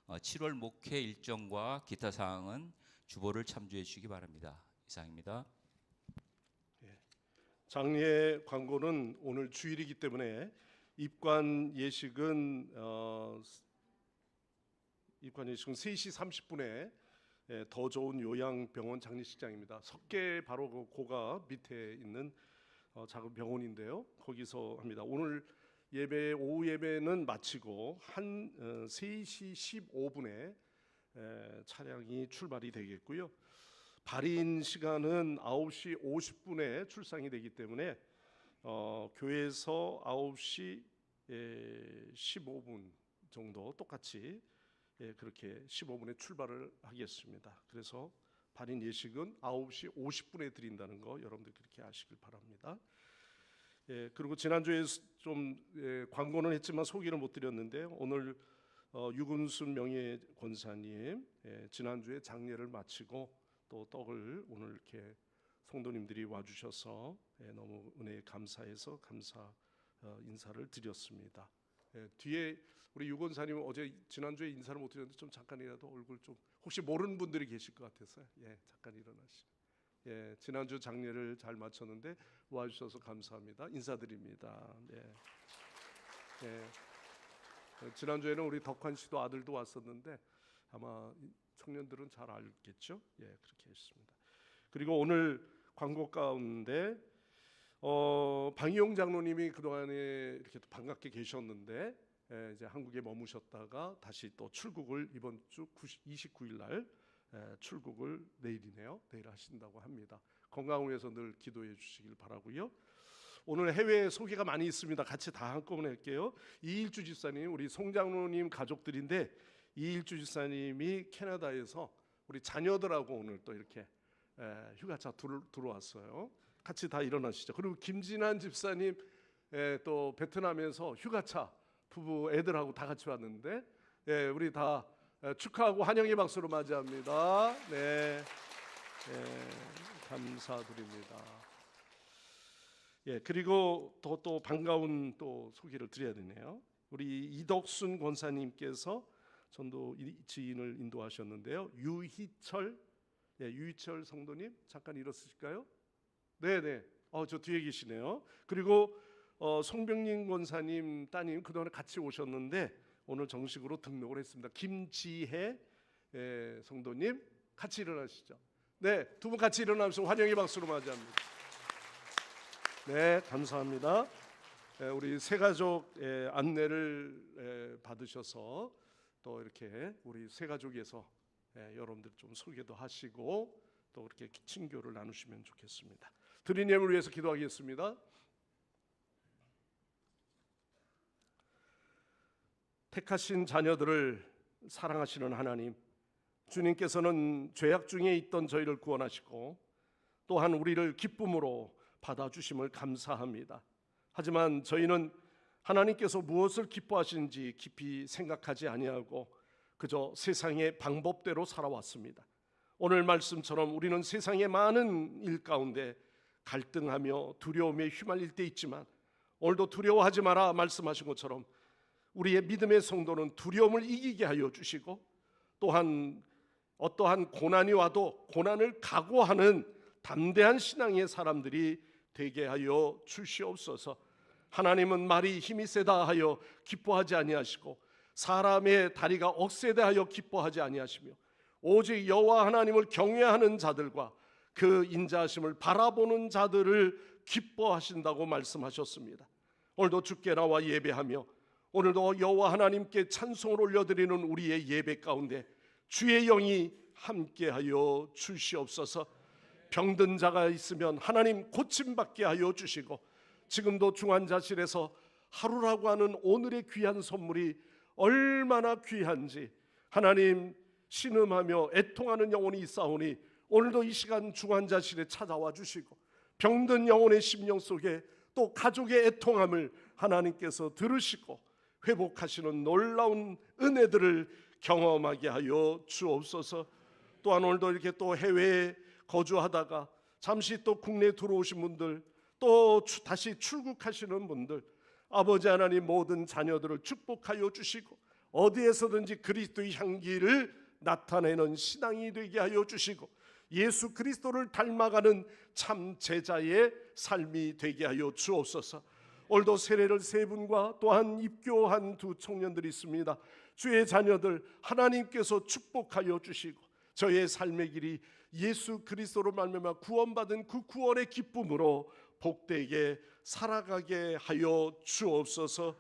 7월 목회 일정과 기타 사항은 주보를 참조해 주시기 바랍니다. 이상입니다. 장례 광고는 오늘 주일이기 때문에 입관 예식은 3시 30분에 더 좋은 요양병원 장례식장입니다. 석계 바로 그 고가 밑에 있는 작은 병원인데요. 거기서 합니다. 오늘 예배 오후 예배는 마치고 한 3시 15분에 차량이 출발이 되겠고요. 발인 시간은 9시 50분에 출상이 되기 때문에 교회에서 9시 15분 정도 똑같이 그렇게 15분에 출발을 하겠습니다. 그래서 발인 예식은 9시 50분에 드린다는 거 여러분들 그렇게 아시길 바랍니다. 그리고 지난주에 좀 광고는 했지만 소개를 못 드렸는데 오늘 유금순 명예 권사님 지난주에 장례를 마치고 또 떡을 오늘 이렇게 성도님들이 와주셔서 너무 은혜에 감사해서 감사 인사를 드렸습니다. 뒤에 우리 유 권사님 어제 지난주에 인사를 못 드렸는데 좀 잠깐이라도 얼굴 좀 혹시 모르는 분들이 계실 것 같아서요. 잠깐 일어나시죠. 지난주 장례를 잘 마쳤는데 와주셔서 감사합니다. 인사드립니다. 지난주에는 우리 덕환 씨도 아들도 왔었는데 아마 청년들은 잘 알겠죠? 그렇게 했습니다. 그리고 오늘 광고 가운데 방이용 장로님이 그동안에 이렇게 반갑게 계셨는데 이제 한국에 머무셨다가 다시 또 출국을 이번 주 29일 날 출국을 내일이네요. 내일 하신다고 합니다. 건강을 위해서 늘 기도해 주시길 바라고요. 오늘 해외 소개가 많이 있습니다. 같이 다 한꺼번에 할게요. 이일주 집사님 우리 송장로님 가족들인데 이일주 집사님이 캐나다에서 우리 자녀들하고 오늘 또 이렇게 휴가차 들어왔어요. 같이 다 일어나시죠. 그리고 김진환 집사님 또 베트남에서 휴가차 부부 애들하고 다 같이 왔는데 우리 다 축하하고 환영의 박수로 맞이합니다. 감사드립니다. 그리고 또 반가운 또 소개를 드려야 되네요. 우리 이덕순 권사님께서 전도 지인을 인도하셨는데요. 유희철 성도님 잠깐 일어서실까요? 네네. 저 뒤에 계시네요. 그리고 송병린 권사님 따님 그동안에 같이 오셨는데 오늘 정식으로 등록을 했습니다. 김지혜 성도님 같이 일어나시죠. 두 분 같이 일어나면서 환영의 박수로 맞이합니다. 감사합니다. 우리 새 가족 안내를 받으셔서 또 이렇게 우리 새 가족에서 여러분들 좀 소개도 하시고 또 그렇게 친교를 나누시면 좋겠습니다. 드린 예물을 위해서 기도하겠습니다. 택하신 자녀들을 사랑하시는 하나님, 주님께서는 죄악 중에 있던 저희를 구원하시고 또한 우리를 기쁨으로 받아주심을 감사합니다. 하지만 저희는 하나님께서 무엇을 기뻐하시는지 깊이 생각하지 아니하고 그저 세상의 방법대로 살아왔습니다. 오늘 말씀처럼 우리는 세상의 많은 일 가운데 갈등하며 두려움에 휘말릴 때 있지만 오늘도 두려워하지 마라 말씀하신 것처럼 우리의 믿음의 성도는 두려움을 이기게 하여 주시고 또한 어떠한 고난이 와도 고난을 각오하는 담대한 신앙의 사람들이 되게 하여 주시옵소서. 하나님은 말이 힘이 세다 하여 기뻐하지 아니하시고 사람의 다리가 억세다 하여 기뻐하지 아니하시며 오직 여호와 하나님을 경외하는 자들과 그 인자하심을 바라보는 자들을 기뻐하신다고 말씀하셨습니다. 오늘도 주께 나와 예배하며 오늘도 여호와 하나님께 찬송을 올려드리는 우리의 예배 가운데 주의 영이 함께하여 주시옵소서. 병든 자가 있으면 하나님 고침받게 하여 주시고 지금도 중환자실에서 하루라고 하는 오늘의 귀한 선물이 얼마나 귀한지 하나님 신음하며 애통하는 영혼이 있사오니 오늘도 이 시간 중환자실에 찾아와 주시고 병든 영혼의 심령 속에 또 가족의 애통함을 하나님께서 들으시고 회복하시는 놀라운 은혜들을 경험하게 하여 주옵소서. 또한 오늘도 이렇게 또 해외에 거주하다가 잠시 또 국내에 들어오신 분들 또 다시 출국하시는 분들 아버지 하나님 모든 자녀들을 축복하여 주시고 어디에서든지 그리스도의 향기를 나타내는 신앙이 되게 하여 주시고 예수 그리스도를 닮아가는 참 제자의 삶이 되게 하여 주옵소서. 오늘도 세례를 3분과 또한 입교한 2 청년들이 있습니다. 주의 자녀들 하나님께서 축복하여 주시고 저의 삶의 길이 예수 그리스도로 말미암아 구원받은 그 구원의 기쁨으로 복되게 살아가게 하여 주옵소서.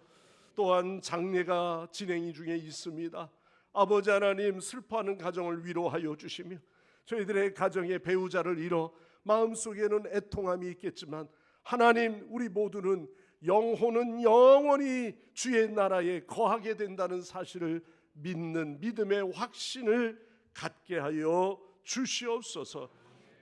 또한 장례가 진행 중에 있습니다. 아버지 하나님 슬퍼하는 가정을 위로하여 주시며 저희들의 가정의 배우자를 잃어 마음속에는 애통함이 있겠지만 하나님 우리 모두는 영혼은 영원히 주의 나라에 거하게 된다는 사실을 믿는 믿음의 확신을 갖게 하여 주시옵소서.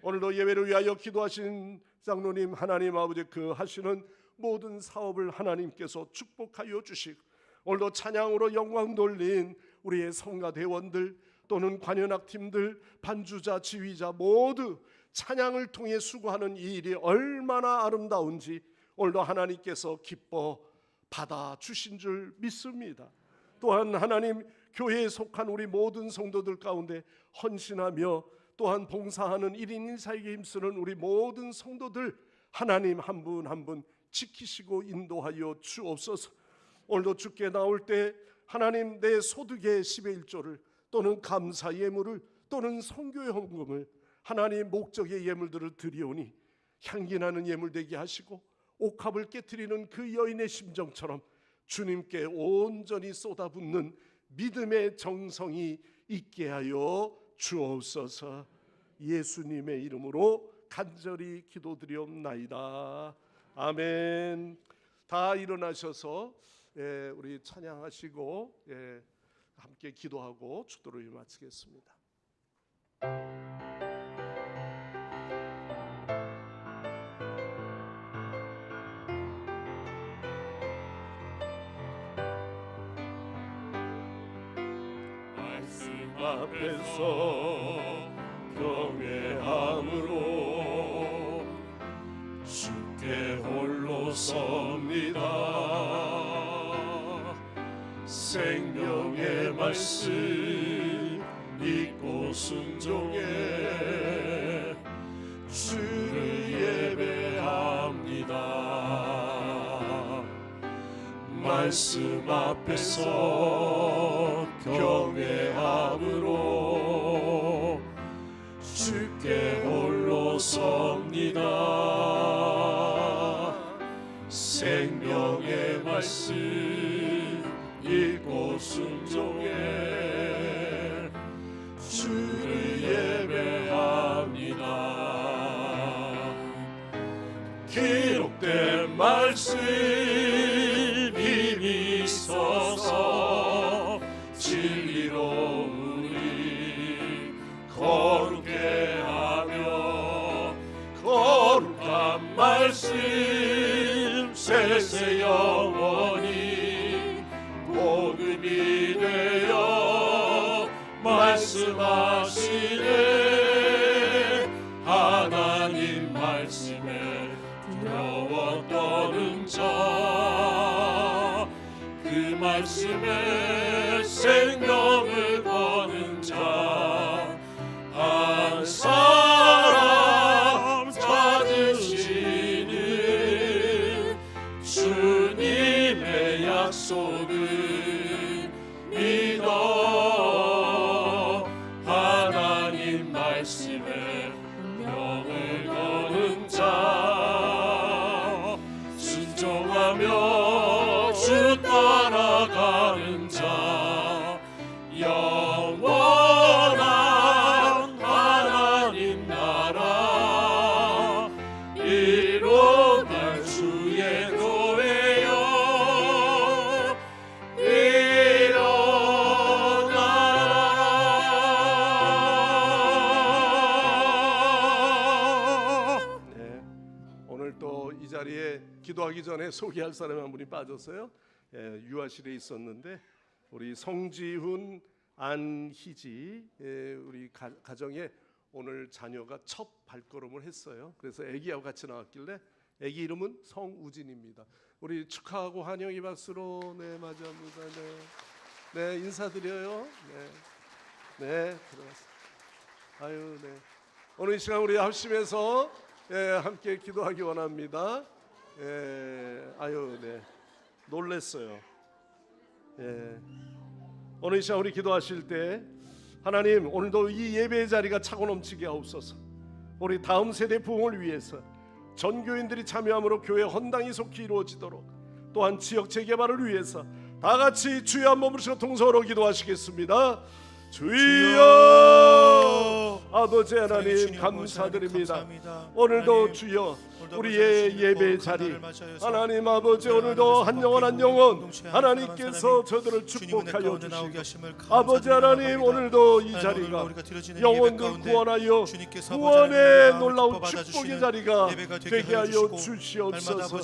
오늘도 예배를 위하여 기도하신 장로님 하나님 아버지 그 하시는 모든 사업을 하나님께서 축복하여 주시고 오늘도 찬양으로 영광 돌린 우리의 성가대원들 또는 관현악팀들 반주자 지휘자 모두 찬양을 통해 수고하는 이 일이 얼마나 아름다운지 오늘도 하나님께서 기뻐 받아주신 줄 믿습니다. 또한 하나님 교회에 속한 우리 모든 성도들 가운데 헌신하며 또한 봉사하는 1인 1사에게 힘쓰는 우리 모든 성도들 하나님 한 분 한 분 지키시고 인도하여 주옵소서. 오늘도 주께 나올 때 하나님 내 소득의 10의 1조를 또는 감사 예물을 또는 선교의 헌금을 하나님 목적의 예물들을 드리오니 향기나는 예물 되게 하시고 옥합을 깨트리는 그 여인의 심정처럼 주님께 온전히 쏟아붓는 믿음의 정성이 있게 하여 주옵소서. 예수님의 이름으로 간절히 기도드리옵나이다. 아멘. 다 일어나셔서 우리 찬양하시고 함께 기도하고 축도를 마치겠습니다. 말씀 앞에서 경외함으로 주께 홀로 섭니다. 생명의 말씀 믿고 순종해 주를 예배합니다. 말씀 앞에서 경외함으로 주께 홀로 섭니다. 생명의 말씀 읽고 순종해 주를 예배합니다. 기록된 말씀 힘이 있어서 진리로 우리 거룩게 하며 거룩한 말씀 세세 영원히 복음이 되어 말씀하시네. 하나님 말씀에 두려워 떠는 자, 그 말씀에 생명을 거는 자, 한 사람 찾으시는 주님의 약속을 믿어 하나님 말씀에 명을 거는 자, 순종하며 주 따라가는 자, 영원한 하나님 나라 이루갈 주의 노예여 일어나라. 네, 오늘 또 이 자리에 기도하기 전에 소개할 사람 한 분이 빠졌어요. 유아실에 있었는데 우리 성지훈 안희지 우리 가정에 오늘 자녀가 첫 발걸음을 했어요. 그래서 아기하고 같이 나왔길래 아기 이름은 성우진입니다. 우리 축하하고 환영의 박수로 네 맞이합니다. 네 인사드려요. 네 들어갔습니다. 아유 네 오늘 이 시간 우리 합심해서 함께 기도하기 원합니다. 아유 네 놀랬어요. 오늘 이 시간 우리 기도하실 때 하나님 오늘도 이 예배의 자리가 차고 넘치게 하옵소서. 우리 다음 세대 부흥을 위해서 전 교인들이 참여함으로 교회 헌당이 속히 이루어지도록 또한 지역 재개발을 위해서 다 같이 주의 한 몸을 쓰고 통성으로 기도하시겠습니다. 주여 아버지 하나님 감사드립니다. 오늘도 주여 우리의 예배 자리 하나님 아버지 오늘도 한 영혼 한 영혼 하나님께서 저들을 축복하여 주시고 아버지 하나님 오늘도 이 자리가 영혼들 구원하여 구원의 놀라운 축복의 자리가 되게 하여 주시옵소서.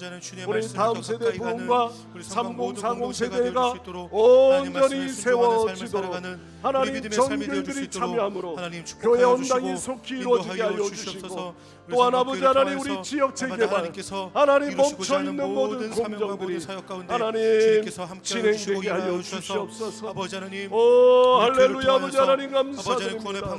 우리 다음 세대 부흥과 3040 세대가 온전히 세워지도록 하나님 전교들이 참여함으로 교회 헌당이 속히 이루어지게 하여 주시고 또한 아버지 하나님 우리 지역 재개발 하나님 멈춰있는 모든 공정들이 하나님 진행되게 하여 주시옵소서. 오 할렐루야 아버지 하나님 감사드립니다.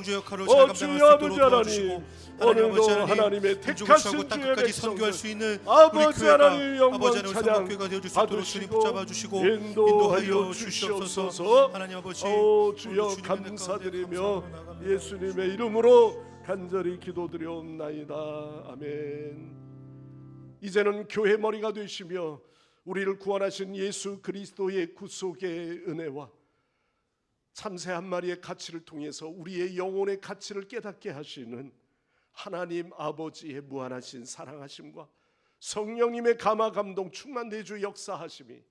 오 주여 아버지 하나님 오늘도 하나님의 택하신 주의 백성들 아버지 하나님 영광 찬양 받으시고 인도하여 주시옵소서. 오 주여 감사드리며 예수님의 이름으로 간절히 기도드려옵나이다. 아멘. 이제는 교회 머리가 되시며 우리를 구원하신 예수 그리스도의 구속의 은혜와 참새 한 마리의 가치를 통해서 우리의 영혼의 가치를 깨닫게 하시는 하나님 아버지의 무한하신 사랑하심과 성령님의 감화 감동 충만 내주 역사하심이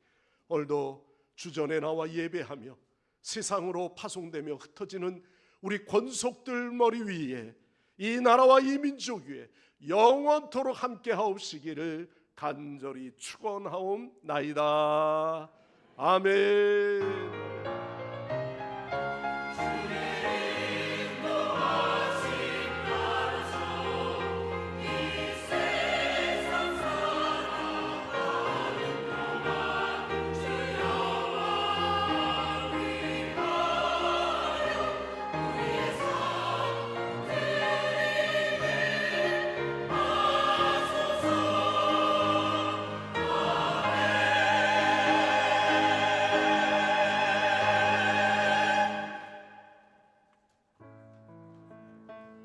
오늘도 주전에 나와 예배하며 세상으로 파송되며 흩어지는 우리 권속들 머리 위에 이 나라와 이 민족 위에 영원토록 함께 하옵시기를 간절히 축원하옵나이다. 아멘.